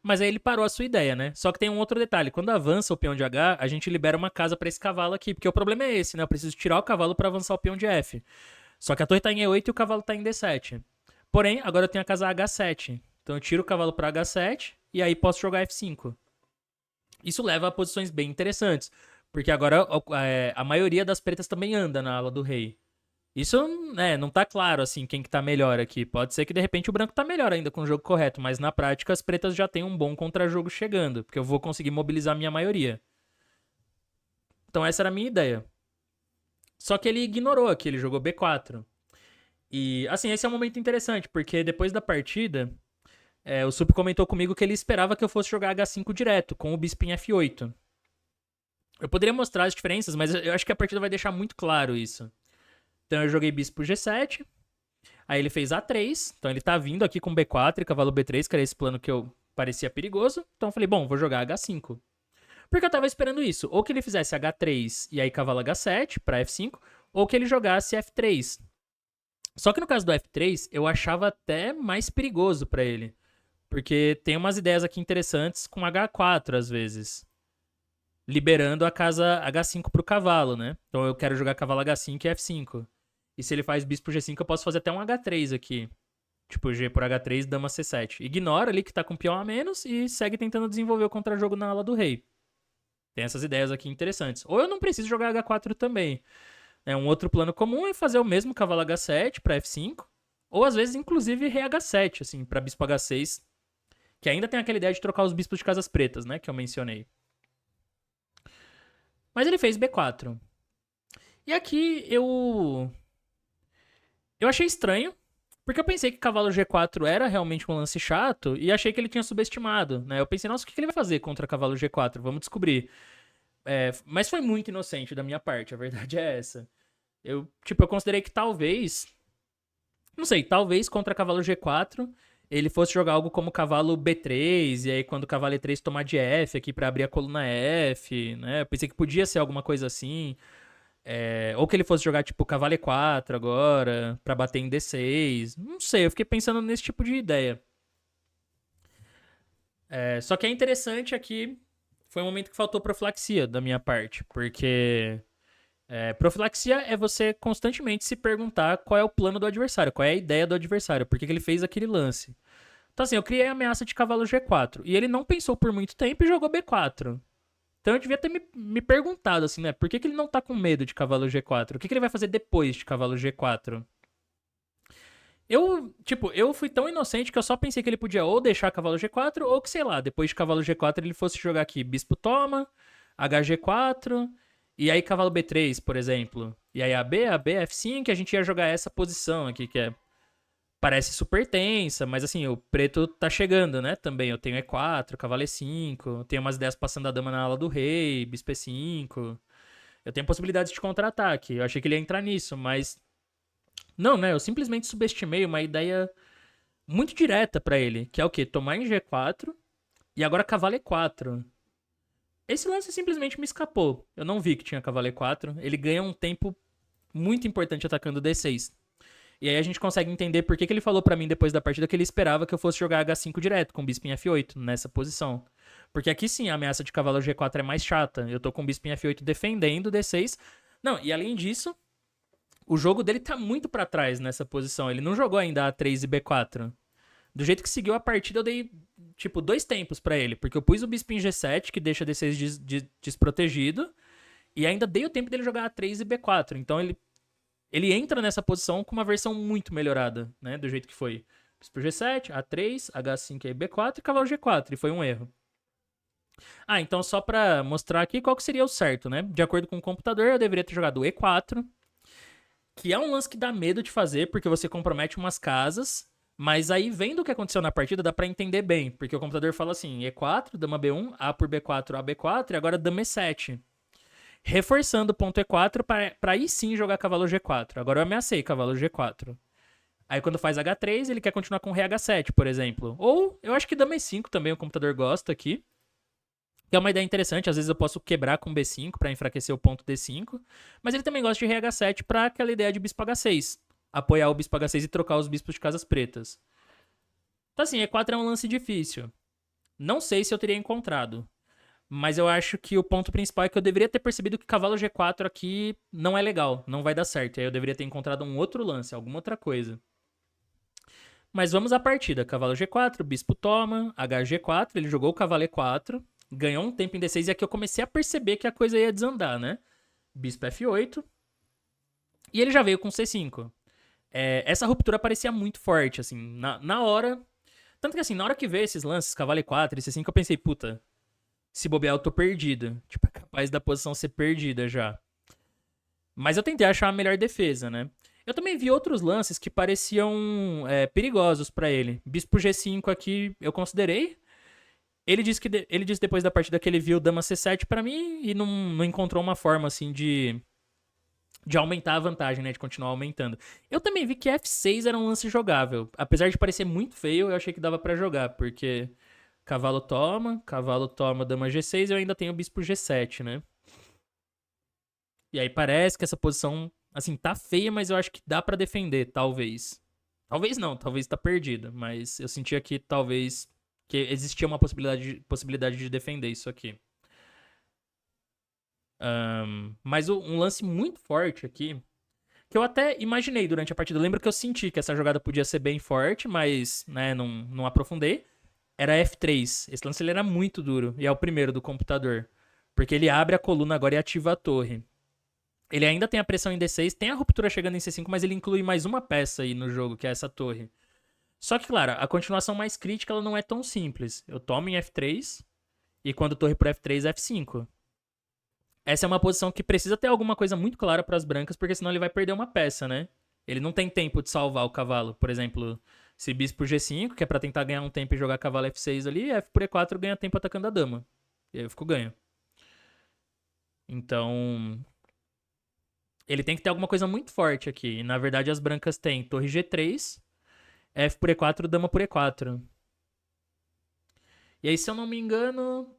mas aí ele parou a sua ideia, né? Só que tem um outro detalhe. Quando avança o peão de H, a gente libera uma casa pra esse cavalo aqui, porque o problema é esse, né? Eu preciso tirar o cavalo pra avançar o peão de F. Só que a torre tá em E8 e o cavalo tá em D7. Porém, agora eu tenho a casa H7. Então eu tiro o cavalo pra H7 e aí posso jogar F5. Isso leva a posições bem interessantes, porque agora a maioria das pretas também anda na ala do rei. Isso, né, não tá claro, assim, quem que tá melhor aqui. Pode ser que, de repente, o branco tá melhor ainda com o jogo correto, mas na prática as pretas já têm um bom contra-jogo chegando, porque eu vou conseguir mobilizar a minha maioria. Então essa era a minha ideia. Só que ele ignorou aqui, ele jogou B4. E, assim, esse é um momento interessante, porque depois da partida, o Sup comentou comigo que ele esperava que eu fosse jogar H5 direto, com o bispo em F8. Eu poderia mostrar as diferenças, mas eu acho que a partida vai deixar muito claro isso. Então eu joguei bispo G7, aí ele fez A3, então ele tá vindo aqui com B4 e cavalo B3, que era esse plano que eu parecia perigoso. Então eu falei, bom, vou jogar H5. Porque eu tava esperando isso, ou que ele fizesse H3 e aí cavalo H7 pra F5, ou que ele jogasse F3. Só que no caso do F3, eu achava até mais perigoso pra ele. Porque tem umas ideias aqui interessantes com H4 às vezes. Liberando a casa H5 pro cavalo, né? Então eu quero jogar cavalo H5 e F5. E se ele faz bispo G5, eu posso fazer até um H3 aqui. Tipo, G por H3, dama C7. Ignora ali que tá com peão a menos e segue tentando desenvolver o contra-jogo na ala do rei. Tem essas ideias aqui interessantes. Ou eu não preciso jogar H4 também. Um outro plano comum é fazer o mesmo cavalo H7 para F5. Ou às vezes, inclusive, rei H7, assim, pra bispo H6. Que ainda tem aquela ideia de trocar os bispos de casas pretas, né? Que eu mencionei. Mas ele fez B4. E aqui eu achei estranho, porque eu pensei que cavalo G4 era realmente um lance chato e achei que ele tinha subestimado, né? Eu pensei, nossa, o que ele vai fazer contra cavalo G4? Vamos descobrir. Mas foi muito inocente da minha parte, a verdade é essa. Eu considerei que talvez, não sei, talvez contra cavalo G4 ele fosse jogar algo como cavalo B3, e aí quando o cavalo E3 tomar de F aqui pra abrir a coluna F, né? Eu pensei que podia ser alguma coisa assim. Ou que ele fosse jogar tipo cavalo E4 agora, pra bater em D6. Não sei, eu fiquei pensando nesse tipo de ideia. Só que é interessante aqui, foi um momento que faltou profilaxia da minha parte, porque profilaxia é você constantemente se perguntar qual é o plano do adversário, qual é a ideia do adversário, por que ele fez aquele lance. Então assim, eu criei a ameaça de cavalo G4, e ele não pensou por muito tempo e jogou B4. Então eu devia ter me perguntado, assim, né? Por que ele não tá com medo de cavalo G4? O que ele vai fazer depois de cavalo G4? Eu fui tão inocente que eu só pensei que ele podia ou deixar cavalo G4, ou que, sei lá, depois de cavalo G4 ele fosse jogar aqui bispo toma, HG4, e aí cavalo B3, por exemplo. E aí AB, F5, a gente ia jogar essa posição aqui, que parece super tensa, mas assim, o preto tá chegando, né? Também eu tenho E4, cavalo E5, tenho umas ideias passando a dama na ala do rei, bispo E5. Eu tenho possibilidades de contra-ataque. Eu achei que ele ia entrar nisso, mas não, né? Eu simplesmente subestimei uma ideia muito direta pra ele, que é o quê? Tomar em G4 e agora cavalo E4. Esse lance simplesmente me escapou. Eu não vi que tinha cavalo E4. Ele ganha um tempo muito importante atacando D6. E aí a gente consegue entender por que ele falou pra mim depois da partida que ele esperava que eu fosse jogar H5 direto, com bispo em F8, nessa posição. Porque aqui sim a ameaça de cavalo G4 é mais chata. Eu tô com bispo em F8 defendendo D6. Não, e além disso, o jogo dele tá muito pra trás nessa posição. Ele não jogou ainda A3 e B4. Do jeito que seguiu a partida, eu dei, tipo, 2 tempos pra ele. Porque eu pus o bispo em G7, que deixa D6 desprotegido. E ainda dei o tempo dele jogar A3 e B4. Então ele entra nessa posição com uma versão muito melhorada, né? Do jeito que foi. Bispo G7, A3, H5 e B4 e cavalo G4. E foi um erro. Ah, então só pra mostrar aqui qual que seria o certo, né? De acordo com o computador, eu deveria ter jogado E4, que é um lance que dá medo de fazer, porque você compromete umas casas, mas aí vendo o que aconteceu na partida, dá pra entender bem, porque o computador fala assim, E4, dama B1, A por B4, A B4, e agora dama E7. Reforçando o ponto E4 pra aí sim jogar cavalo G4. Agora eu ameacei cavalo G4. Aí quando faz H3, ele quer continuar com rei H7, por exemplo. Ou eu acho que dama E5 também o computador gosta aqui. Que é uma ideia interessante, às vezes eu posso quebrar com B5 pra enfraquecer o ponto D5, mas ele também gosta de rei H7 pra aquela ideia de bispo H6, apoiar o bispo H6 e trocar os bispos de casas pretas. Então assim, E4 é um lance difícil. Não sei se eu teria encontrado, mas eu acho que o ponto principal é que eu deveria ter percebido que cavalo G4 aqui não é legal, não vai dar certo. Aí eu deveria ter encontrado um outro lance, alguma outra coisa. Mas vamos à partida. Cavalo G4, bispo toma, HG4, ele jogou o cavalo E4, ganhou um tempo em D6 e aqui eu comecei a perceber que a coisa ia desandar, né? Bispo F8. E ele já veio com C5. Essa ruptura parecia muito forte, assim, na hora. Tanto que assim, na hora que veio esses lances, cavalo E4 e C5, eu pensei, puta, se bobear eu tô perdido. Tipo, é capaz da posição ser perdida já. Mas eu tentei achar a melhor defesa, né? Eu também vi outros lances que pareciam perigosos pra ele. Bispo G5 aqui eu considerei. Ele disse depois da partida que ele viu dama C7 pra mim e não encontrou uma forma assim de aumentar a vantagem, né? De continuar aumentando. Eu também vi que F6 era um lance jogável. Apesar de parecer muito feio, eu achei que dava pra jogar, porque cavalo toma, dama G6 e eu ainda tenho bispo G7, né? E aí parece que essa posição, assim, tá feia, mas eu acho que dá pra defender, talvez. Talvez não, talvez tá perdida, mas eu sentia que talvez que existia uma possibilidade de defender isso aqui. Mas um lance muito forte aqui, que eu até imaginei durante a partida. Eu lembro que eu senti que essa jogada podia ser bem forte, mas né, não aprofundei. Era F3. Esse lance ele era muito duro, e é o primeiro do computador. Porque ele abre a coluna agora e ativa a torre. Ele ainda tem a pressão em D6, tem a ruptura chegando em C5, mas ele inclui mais uma peça aí no jogo, que é essa torre. Só que, claro, a continuação mais crítica ela não é tão simples. Eu tomo em F3 e quando torre por F3, F5. Essa é uma posição que precisa ter alguma coisa muito clara para as brancas, porque senão ele vai perder uma peça, né? Ele não tem tempo de salvar o cavalo. Por exemplo, se bispo G5, que é para tentar ganhar um tempo e jogar cavalo F6 ali, F por E4 ganha tempo atacando a dama. E aí eu fico ganho. Então, ele tem que ter alguma coisa muito forte aqui. E, na verdade, as brancas têm torre G3, F por E4, dama por E4. E aí, se eu não me engano,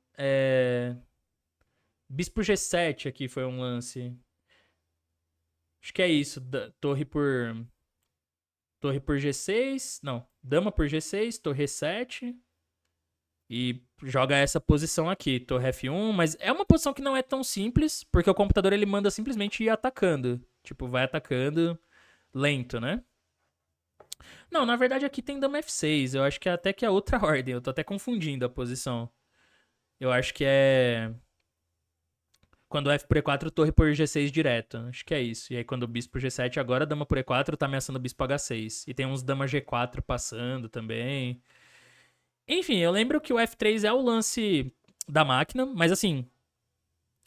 bispo G7 aqui foi um lance. Acho que é isso. Torre por G6. Não. Dama por G6, torre E7. E joga essa posição aqui, torre F1. Mas é uma posição que não é tão simples, porque o computador ele manda simplesmente ir atacando. Tipo, vai atacando lento, né? Não, na verdade aqui tem dama F6. Eu acho que até que é outra ordem. Eu tô até confundindo a posição. Eu acho que é quando F por E4, torre por G6 direto. Acho que é isso. E aí quando o bispo G7, agora dama por E4 tá ameaçando o bispo H6. E tem uns dama G4 passando também. Enfim, eu lembro que o F3 é o lance da máquina, mas assim,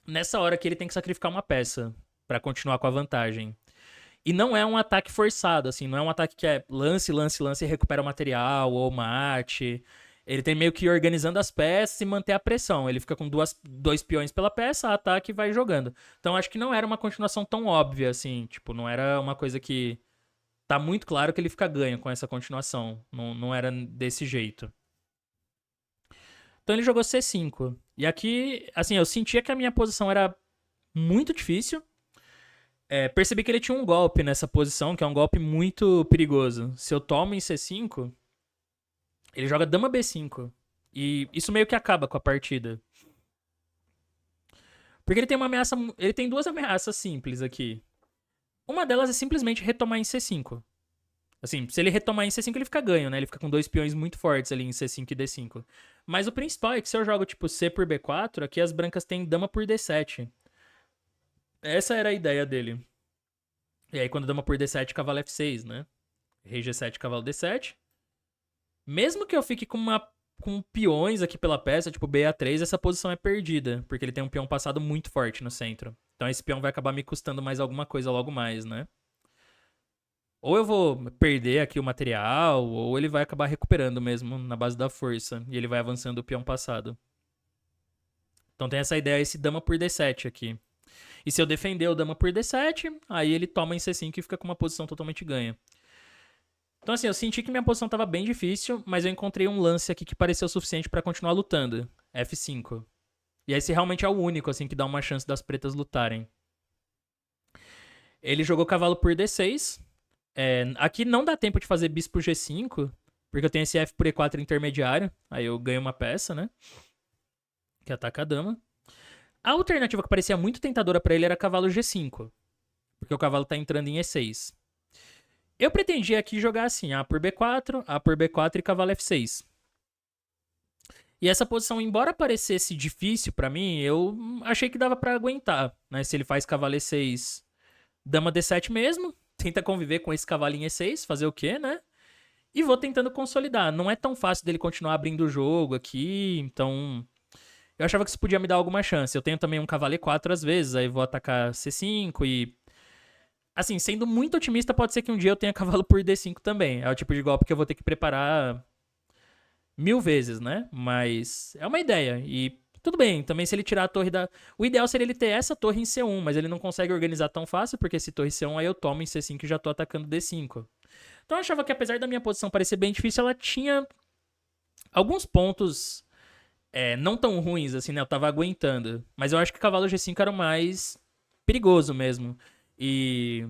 nessa hora que ele tem que sacrificar uma peça pra continuar com a vantagem. E não é um ataque forçado, assim, não é um ataque que é lance, lance, lance e recupera o material ou mate. Ele tem meio que ir organizando as peças e manter a pressão. Ele fica com dois peões pela peça, ataque e vai jogando. Então acho que não era uma continuação tão óbvia, assim. Tipo, não era uma coisa que. Tá muito claro que ele fica ganho com essa continuação. Não era desse jeito. Então ele jogou C5. E aqui, assim, eu sentia que a minha posição era muito difícil. Percebi que ele tinha um golpe nessa posição, que é um golpe muito perigoso. Se eu tomo em C5, ele joga dama B5. E isso meio que acaba com a partida. Porque ele tem uma ameaça. Ele tem duas ameaças simples aqui. Uma delas é simplesmente retomar em C5. Assim, se ele retomar em C5, ele fica ganho, né? Ele fica com dois peões muito fortes ali em C5 e D5. Mas o principal é que se eu jogo tipo C por B4, aqui as brancas têm dama por D7. Essa era a ideia dele. E aí quando dama por D7, cavalo F6, né? Rei G7, cavalo D7. Mesmo que eu fique com com peões aqui pela peça, tipo BA3, essa posição é perdida, porque ele tem um peão passado muito forte no centro. Então esse peão vai acabar me custando mais alguma coisa logo mais, né? Ou eu vou perder aqui o material, ou ele vai acabar recuperando mesmo na base da força. E ele vai avançando o peão passado. Então tem essa ideia, esse dama por D7 aqui. E se eu defender o dama por D7, aí ele toma em C5 e fica com uma posição totalmente ganha. Então assim, eu senti que minha posição tava bem difícil, mas eu encontrei um lance aqui que pareceu suficiente pra continuar lutando. F5. E esse realmente é o único, assim, que dá uma chance das pretas lutarem. Ele jogou cavalo por D6. Aqui não dá tempo de fazer bispo G5, porque eu tenho esse F por E4 intermediário. Aí eu ganho uma peça, né? Que ataca a dama. A alternativa que parecia muito tentadora pra ele era cavalo G5, porque o cavalo tá entrando em E6. Eu pretendia aqui jogar assim, A por B4, A por B4 e cavalo F6. E essa posição, embora parecesse difícil pra mim, eu achei que dava pra aguentar, né? Se ele faz cavalo E6, dama D7 mesmo, tenta conviver com esse cavalo em E6, fazer o quê, né? E vou tentando consolidar. Não é tão fácil dele continuar abrindo o jogo aqui, então eu achava que isso podia me dar alguma chance. Eu tenho também um cavalo E4 às vezes, aí vou atacar C5 e... Assim, sendo muito otimista, pode ser que um dia eu tenha cavalo por D5 também. É o tipo de golpe que eu vou ter que preparar 1000 vezes, né? Mas é uma ideia. E tudo bem, também se ele tirar a torre da... O ideal seria ele ter essa torre em C1, mas ele não consegue organizar tão fácil, porque se torre C1 aí eu tomo em C5 e já tô atacando D5. Então eu achava que apesar da minha posição parecer bem difícil, ela tinha alguns pontos não tão ruins, assim, né? Eu tava aguentando. Mas eu acho que cavalo G5 era o mais perigoso mesmo. E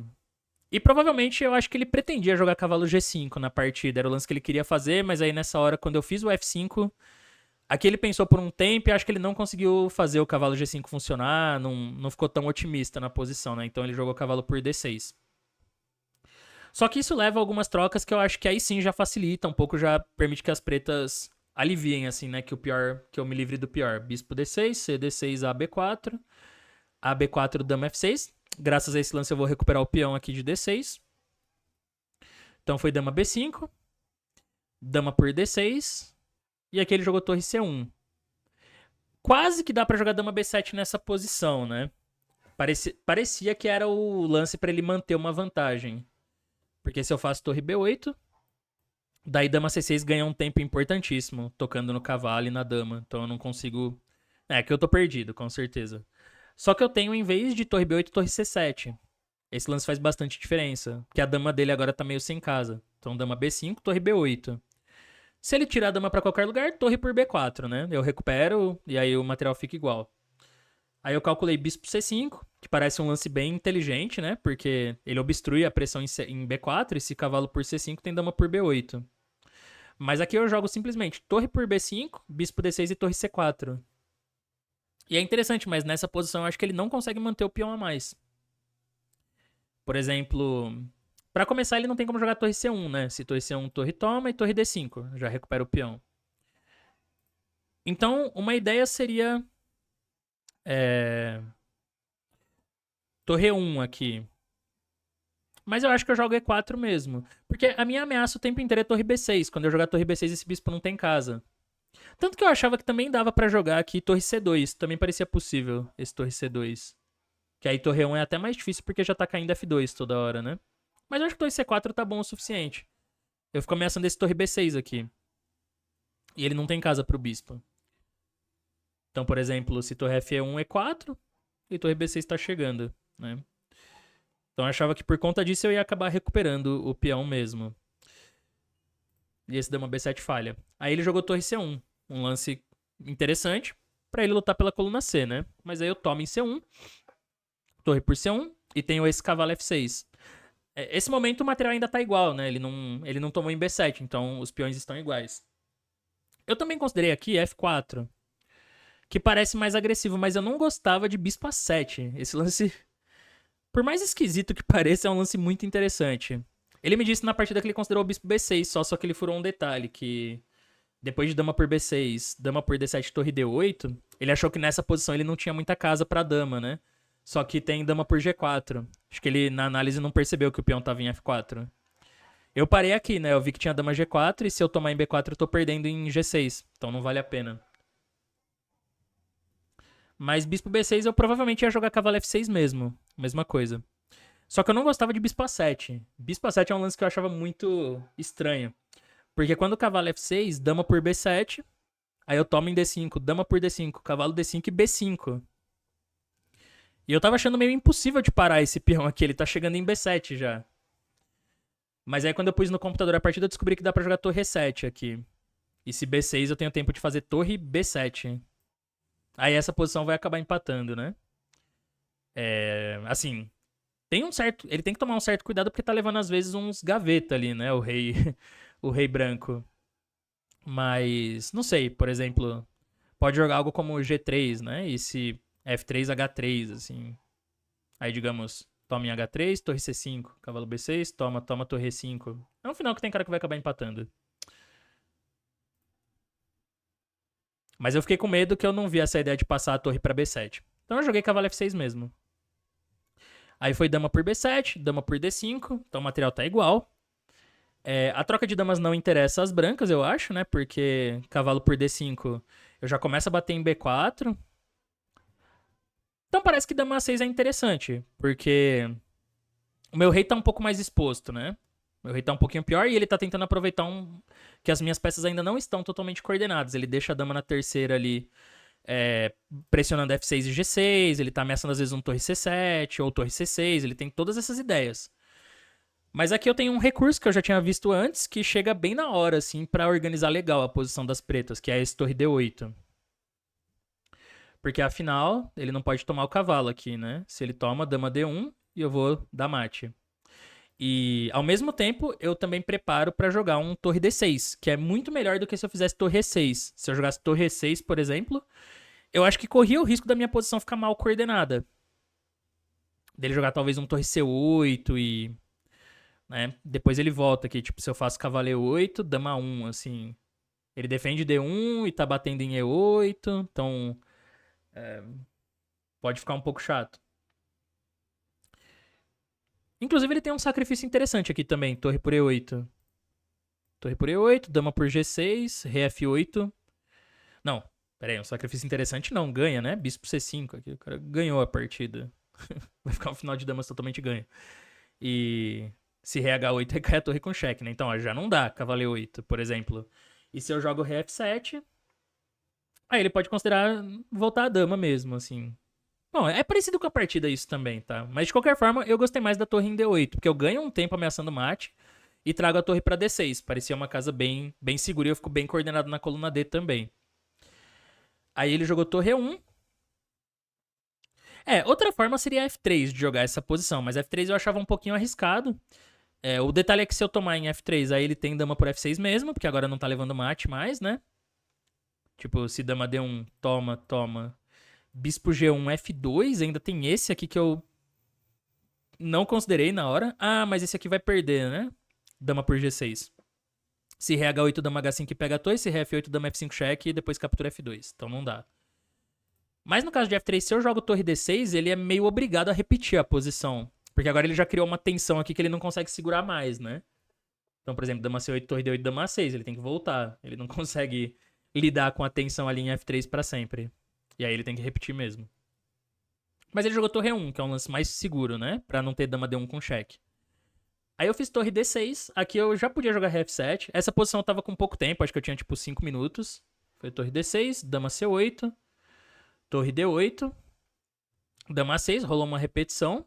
provavelmente eu acho que ele pretendia jogar cavalo G5 na partida. Era o lance que ele queria fazer, mas aí nessa hora, quando eu fiz o F5, aqui ele pensou por um tempo e acho que ele não conseguiu fazer o cavalo G5 funcionar, não ficou tão otimista na posição, né? Então ele jogou cavalo por D6. Só que isso leva a algumas trocas que eu acho que aí sim já facilita um pouco, já permite que as pretas aliviem, assim, né? Que o pior, que eu me livre do pior. Bispo D6, CD6, AB4, AB4, dama F6. Graças a esse lance eu vou recuperar o peão aqui de D6. Então foi dama B5, dama por D6, e aqui ele jogou torre C1. Quase que dá pra jogar dama B7 nessa posição, né? Parecia que era o lance pra ele manter uma vantagem. Porque se eu faço torre B8, daí dama C6 ganha um tempo importantíssimo, tocando no cavalo e na dama. Então eu não consigo... que eu tô perdido, com certeza. Só que eu tenho, em vez de torre B8, torre C7. Esse lance faz bastante diferença, porque a dama dele agora tá meio sem casa. Então dama B5, torre B8. Se ele tirar a dama pra qualquer lugar, torre por B4, né? Eu recupero e aí o material fica igual. Aí eu calculei bispo C5, que parece um lance bem inteligente, né? Porque ele obstrui a pressão em B4 e se cavalo por C5 tem dama por B8. Mas aqui eu jogo simplesmente torre por B5, bispo D6 e torre C4. E é interessante, mas nessa posição eu acho que ele não consegue manter o peão a mais. Por exemplo, pra começar ele não tem como jogar torre C1, né? Se torre C1, torre toma e torre D5. Já recupera o peão. Então, uma ideia seria... torre 1 aqui. Mas eu acho que eu jogo E4 mesmo. Porque a minha ameaça o tempo inteiro é torre B6. Quando eu jogar torre B6, esse bispo não tem casa. Tanto que eu achava que também dava pra jogar aqui torre C2. Também parecia possível esse torre C2. Que aí torre 1 é até mais difícil porque já tá caindo F2 toda hora, né? Mas eu acho que torre C4 tá bom o suficiente. Eu fico ameaçando esse torre B6 aqui. E ele não tem casa pro bispo. Então, por exemplo, se torre F1 E4 e torre B6 tá chegando, né? Então eu achava que por conta disso eu ia acabar recuperando o peão mesmo. E esse dama B7 falha. Aí ele jogou torre C1. Um lance interessante pra ele lutar pela coluna C, né? Mas aí eu tomo em C1. Torre por C1. E tenho esse cavalo F6. Esse momento o material ainda tá igual, né? Ele não tomou em B7. Então os peões estão iguais. Eu também considerei aqui F4. Que parece mais agressivo. Mas eu não gostava de bispo A7. Esse lance... Por mais esquisito que pareça, é um lance muito interessante. Ele me disse na partida que ele considerou o bispo B6, só que ele furou um detalhe, que depois de dama por B6, dama por D7, torre D8, ele achou que nessa posição ele não tinha muita casa pra dama, né? Só que tem dama por G4. Acho que ele, na análise, não percebeu que o peão tava em F4. Eu parei aqui, né? Eu vi que tinha dama G4 e se eu tomar em B4 eu tô perdendo em G6. Então não vale a pena. Mas bispo B6 eu provavelmente ia jogar cavalo F6 mesmo. Mesma coisa. Só que eu não gostava de bispo A7. Bispo A7 é um lance que eu achava muito estranho. Porque quando o cavalo F6, dama por B7, aí eu tomo em D5, dama por D5, cavalo D5 e B5. E eu tava achando meio impossível de parar esse peão aqui, ele tá chegando em B7 já. Mas aí quando eu pus no computador a partida, eu descobri que dá pra jogar torre E7 aqui. E se B6 eu tenho tempo de fazer torre B7. Aí essa posição vai acabar empatando, né? Assim, tem um certo. Ele tem que tomar um certo cuidado porque tá levando às vezes uns gaveta ali, né? O rei. O rei branco. Mas, não sei, por exemplo, pode jogar algo como G3, né? E se F3, H3, assim. Aí, digamos, toma em H3, torre C5, cavalo B6, toma, torre E5. É um final que tem cara que vai acabar empatando. Mas eu fiquei com medo que eu não vi essa ideia de passar a torre pra B7. Então eu joguei cavalo F6 mesmo. Aí foi dama por B7, dama por D5, então o material tá igual. A troca de damas não interessa às brancas, eu acho, né? Porque cavalo por D5 eu já começo a bater em B4. Então parece que dama A6 é interessante, porque o meu rei tá um pouco mais exposto, né? Meu rei tá um pouquinho pior e ele tá tentando aproveitar que as minhas peças ainda não estão totalmente coordenadas. Ele deixa a dama na terceira ali, pressionando F6 e G6, ele tá ameaçando às vezes um torre C7 ou torre C6, ele tem todas essas ideias. Mas aqui eu tenho um recurso que eu já tinha visto antes, que chega bem na hora, assim, pra organizar legal a posição das pretas, que é esse torre D8. Porque afinal, ele não pode tomar o cavalo aqui, né? Se ele toma, dama D1 e eu vou dar mate. E ao mesmo tempo, eu também preparo pra jogar um torre D6, que é muito melhor do que se eu fizesse torre E6. Se eu jogasse torre E6, por exemplo, eu acho que corria o risco da minha posição ficar mal coordenada. Dele jogar talvez um torre C8 e né? Depois ele volta aqui, tipo, se eu faço cavalo E8, dama 1, assim. Ele defende D1 e tá batendo em E8, então pode ficar um pouco chato. Inclusive ele tem um sacrifício interessante aqui também, torre por E8. Torre por E8, dama por G6, rei F8. Não, pera aí, um sacrifício interessante não, ganha, né? Bispo C5 aqui, o cara ganhou a partida. Vai ficar um final de damas totalmente ganho. E se rei H8 recai a torre com cheque, né? Então, ó, já não dá cavalo E8, por exemplo. E se eu jogo rei F7, aí ele pode considerar voltar a dama mesmo, assim. Bom, é parecido com a partida isso também, tá? Mas de qualquer forma, eu gostei mais da torre em D8, porque eu ganho um tempo ameaçando mate e trago a torre pra D6. Parecia uma casa bem, bem segura e eu fico bem coordenado na coluna D também. Aí ele jogou torre E1. Outra forma seria F3 de jogar essa posição, mas F3 eu achava um pouquinho arriscado. O detalhe é que se eu tomar em F3, aí ele tem dama por F6 mesmo, porque agora não tá levando mate mais, né? Tipo, se dama D1, toma, toma. Bispo G1, F2, ainda tem esse aqui que eu não considerei na hora. Ah, mas esse aqui vai perder, né? Dama por G6. Se ré H8, dama H5 e pega a torre, se ré F8, dama F5 cheque e depois captura F2. Então não dá. Mas no caso de F3, se eu jogo torre D6, ele é meio obrigado a repetir a posição. Porque agora ele já criou uma tensão aqui que ele não consegue segurar mais, né? Então, por exemplo, dama C8, torre D8, dama A6, ele tem que voltar. Ele não consegue lidar com a tensão ali em F3 pra sempre. E aí ele tem que repetir mesmo. Mas ele jogou torre 1, que é um lance mais seguro, né? Pra não ter dama D1 com cheque. Aí eu fiz torre D6. Aqui eu já podia jogar ré F7. Essa posição eu tava com pouco tempo, acho que eu tinha tipo 5 minutos. Foi torre D6, dama C8, torre D8, dama A6, rolou uma repetição.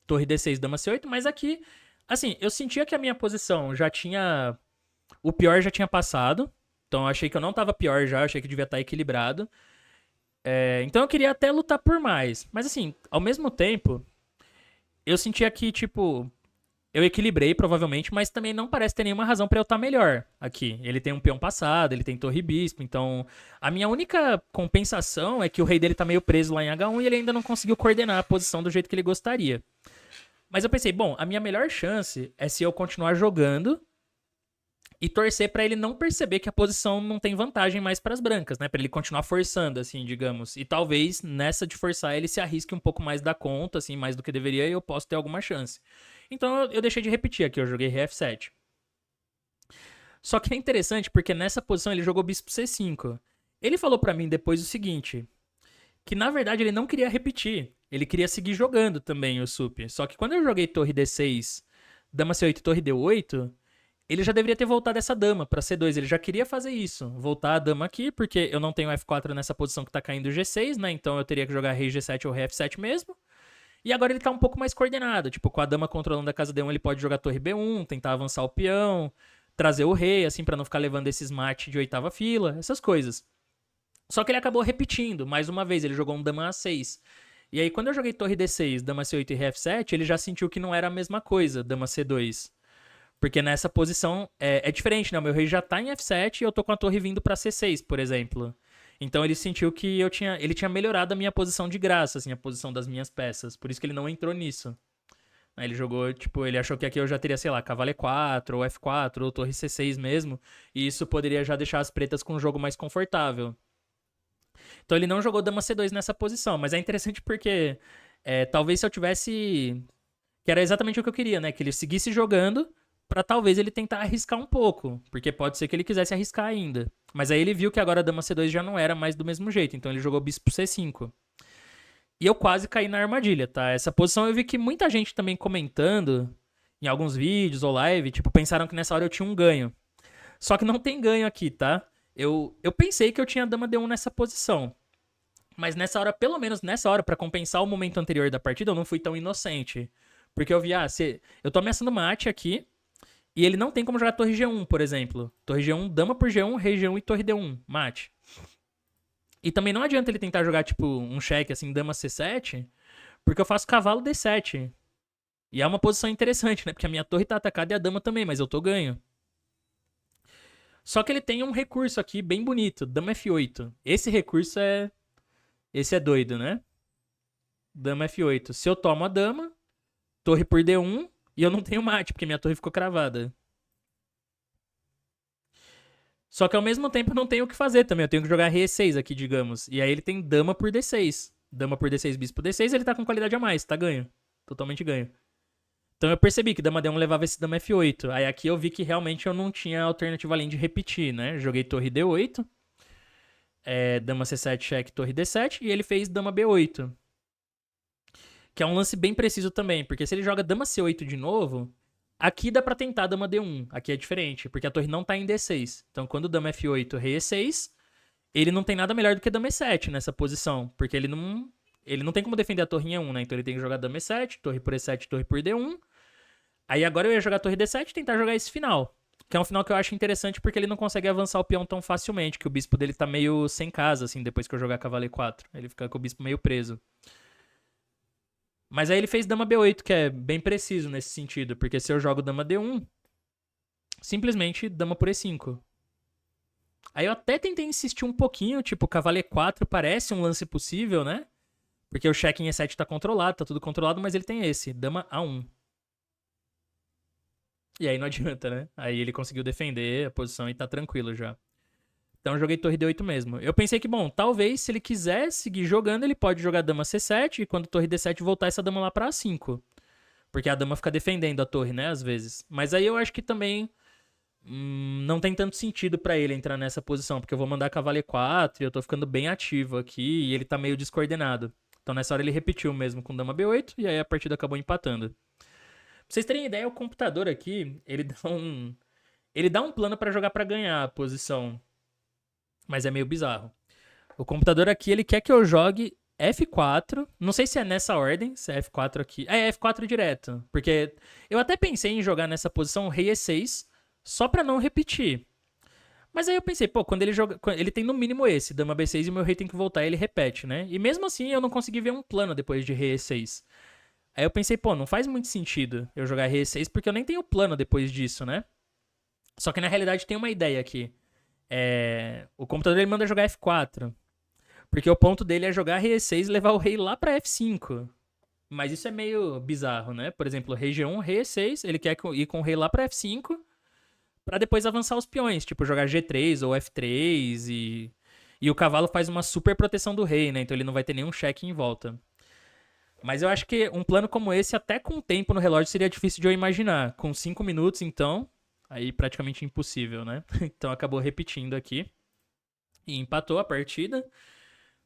Torre D6, dama C8, mas aqui, assim, eu sentia que a minha posição já tinha. O pior já tinha passado. Então eu achei que eu não tava pior já, eu achei que devia estar equilibrado. Então eu queria até lutar por mais. Mas assim, ao mesmo tempo, eu sentia que, tipo, eu equilibrei provavelmente, mas também não parece ter nenhuma razão pra eu estar melhor aqui. Ele tem um peão passado, ele tem torre bispo, então a minha única compensação é que o rei dele tá meio preso lá em H1 e ele ainda não conseguiu coordenar a posição do jeito que ele gostaria. Mas eu pensei, bom, a minha melhor chance é se eu continuar jogando e torcer pra ele não perceber que a posição não tem vantagem mais pras brancas, né? Pra ele continuar forçando, assim, digamos. E talvez nessa de forçar ele se arrisque um pouco mais da conta, assim, mais do que deveria, e eu posso ter alguma chance. Então eu deixei de repetir aqui, eu joguei ré F7. Só que é interessante porque nessa posição ele jogou bispo C5. Ele falou pra mim depois o seguinte, que na verdade ele não queria repetir. Ele queria seguir jogando também o sup. Só que quando eu joguei torre D6, dama C8 e torre D8, ele já deveria ter voltado essa dama pra C2. Ele já queria fazer isso. Voltar a dama aqui, porque eu não tenho F4 nessa posição que tá caindo G6, né? Então eu teria que jogar rei G7 ou rei F7 mesmo. E agora ele tá um pouco mais coordenado. Tipo, com a dama controlando a casa D1, ele pode jogar torre B1, tentar avançar o peão, trazer o rei, assim, pra não ficar levando esses mates de oitava fila, essas coisas. Só que ele acabou repetindo, mais uma vez, ele jogou um dama A6. E aí, quando eu joguei torre D6, dama C8 e rei F7, ele já sentiu que não era a mesma coisa, dama C2. Porque nessa posição é diferente, né? O meu rei já tá em F7 e eu tô com a torre vindo pra C6, por exemplo. Então ele sentiu que ele tinha melhorado a minha posição de graça, assim, a posição das minhas peças. Por isso que ele não entrou nisso. Aí ele jogou, tipo, ele achou que aqui eu já teria, sei lá, cavalo E4, ou F4, ou torre C6 mesmo. E isso poderia já deixar as pretas com um jogo mais confortável. Então ele não jogou dama C2 nessa posição. Mas é interessante porque talvez se eu tivesse... Que era exatamente o que eu queria, né? Que ele seguisse jogando pra talvez ele tentar arriscar um pouco. Porque pode ser que ele quisesse arriscar ainda. Mas aí ele viu que agora a dama C2 já não era mais do mesmo jeito. Então ele jogou bispo C5. E eu quase caí na armadilha, tá? Essa posição eu vi que muita gente também comentando em alguns vídeos ou live, tipo, pensaram que nessa hora eu tinha um ganho. Só que não tem ganho aqui, tá? Eu pensei que eu tinha dama D1 nessa posição. Mas nessa hora, pelo menos nessa hora, pra compensar o momento anterior da partida, eu não fui tão inocente. Porque eu vi, eu tô ameaçando mate aqui, e ele não tem como jogar torre G1, por exemplo. Torre G1, dama por G1, rei G1 e torre D1, mate. E também não adianta ele tentar jogar, tipo, um cheque, assim, dama C7, porque eu faço cavalo D7. E é uma posição interessante, né? Porque a minha torre tá atacada e a dama também, mas eu tô ganho. Só que ele tem um recurso aqui bem bonito, dama F8. Esse recurso é... Esse é doido, né? Dama F8. Se eu tomo a dama, torre por D1, e eu não tenho mate, porque minha torre ficou cravada. Só que ao mesmo tempo eu não tenho o que fazer também. Eu tenho que jogar rei E6 aqui, digamos. E aí ele tem dama por D6. Dama por D6, bispo D6, ele tá com qualidade a mais, tá ganho. Totalmente ganho. Então eu percebi que dama D1 levava esse dama F8. Aí aqui eu vi que realmente eu não tinha alternativa além de repetir, né? Joguei torre D8. Dama C7, cheque, torre D7. E ele fez dama B8. Que é um lance bem preciso também. Porque se ele joga dama C8 de novo... Aqui dá pra tentar dama D1. Aqui é diferente, porque a torre não tá em D6. Então, quando dama F8, rei E6, ele não tem nada melhor do que dama E7 nessa posição. Porque ele não tem como defender a torre em E1, né? Então ele tem que jogar dama E7, torre por E7, torre por D1. Aí agora eu ia jogar torre D7 e tentar jogar esse final. Que é um final que eu acho interessante porque ele não consegue avançar o peão tão facilmente. Que o bispo dele tá meio sem casa, assim, depois que eu jogar cavalo E4. Ele fica com o bispo meio preso. Mas aí ele fez dama B8, que é bem preciso nesse sentido, porque se eu jogo dama D1, simplesmente dama por E5. Aí eu até tentei insistir um pouquinho, tipo, cavalo E4 parece um lance possível, né? Porque o cheque em E7 tá controlado, tá tudo controlado, mas ele tem esse, dama A1. E aí não adianta, né? Aí ele conseguiu defender a posição e tá tranquilo já. Então eu joguei torre D8 mesmo. Eu pensei que, bom, talvez se ele quiser seguir jogando, ele pode jogar dama C7 e quando torre D7 voltar essa dama lá pra A5. Porque a dama fica defendendo a torre, né, às vezes. Mas aí eu acho que também não tem tanto sentido pra ele entrar nessa posição, porque eu vou mandar cavalo E4 e eu tô ficando bem ativo aqui e ele tá meio descoordenado. Então nessa hora ele repetiu mesmo com dama B8 e aí a partida acabou empatando. Pra vocês terem ideia, o computador aqui, ele dá um plano pra jogar pra ganhar a posição. Mas é meio bizarro. O computador aqui, ele quer que eu jogue F4. Não sei se é nessa ordem, se é F4 aqui. É F4 direto. Porque eu até pensei em jogar nessa posição rei E6, só pra não repetir. Mas aí eu pensei, pô, quando ele joga. Ele tem no mínimo esse, dama B6 e o meu rei tem que voltar, ele repete, né? E mesmo assim eu não consegui ver um plano depois de rei E6. Aí eu pensei, pô, não faz muito sentido eu jogar rei E6 porque eu nem tenho plano depois disso, né? Só que na realidade tem uma ideia aqui. O computador ele manda jogar F4. Porque o ponto dele é jogar rei E6 e levar o rei lá pra F5. Mas isso é meio bizarro, né? Por exemplo, rei G1, rei E6, ele quer ir com o rei lá pra F5 pra depois avançar os peões, tipo jogar G3 ou F3 e o cavalo faz uma super proteção do rei, né? Então ele não vai ter nenhum cheque em volta. Mas eu acho que um plano como esse, até com o tempo no relógio, seria difícil de eu imaginar. Com 5 minutos, então, Aí praticamente impossível, né? Então acabou repetindo aqui e empatou a partida.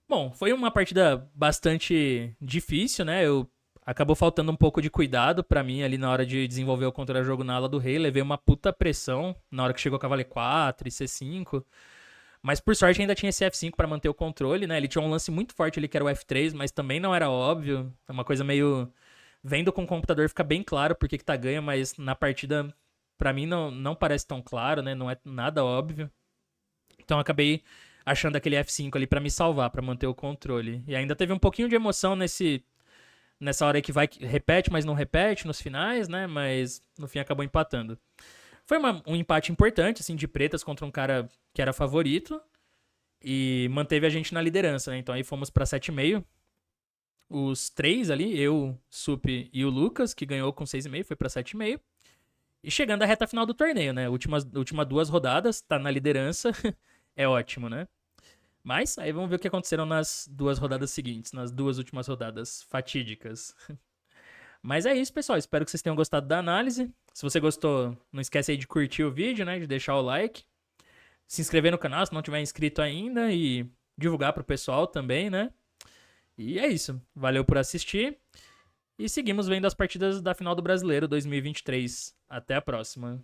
Bom, foi uma partida bastante difícil, né? Acabou faltando um pouco de cuidado pra mim ali na hora de desenvolver o contra-jogo na ala do rei. Levei uma puta pressão na hora que chegou Cavaleiro 4 e C5. Mas por sorte ainda tinha esse F5 pra manter o controle, né? Ele tinha um lance muito forte ali que era o F3, mas também não era óbvio. É uma coisa meio. Vendo com o computador fica bem claro por que tá ganho, mas na partida pra mim não parece tão claro, né? Não é nada óbvio. Então eu acabei achando aquele F5 ali pra me salvar, pra manter o controle. E ainda teve um pouquinho de emoção nessa hora aí que vai repete, mas não repete nos finais, né? Mas no fim acabou empatando. Foi um empate importante, assim, de pretas contra um cara que era favorito e manteve a gente na liderança, né? Então aí fomos pra 7,5. Os três ali, eu, Sup e o Lucas, que ganhou com 6,5, foi pra 7,5. E chegando à reta final do torneio, né? Últimas 2 rodadas, tá na liderança. É ótimo, né? Mas aí vamos ver o que aconteceram nas 2 rodadas seguintes, nas 2 últimas rodadas fatídicas. Mas é isso, pessoal. Espero que vocês tenham gostado da análise. Se você gostou, não esquece aí de curtir o vídeo, né? De deixar o like. Se inscrever no canal se não tiver inscrito ainda e divulgar pro pessoal também, né? E é isso. Valeu por assistir. E seguimos vendo as partidas da final do Brasileiro 2023. Até a próxima.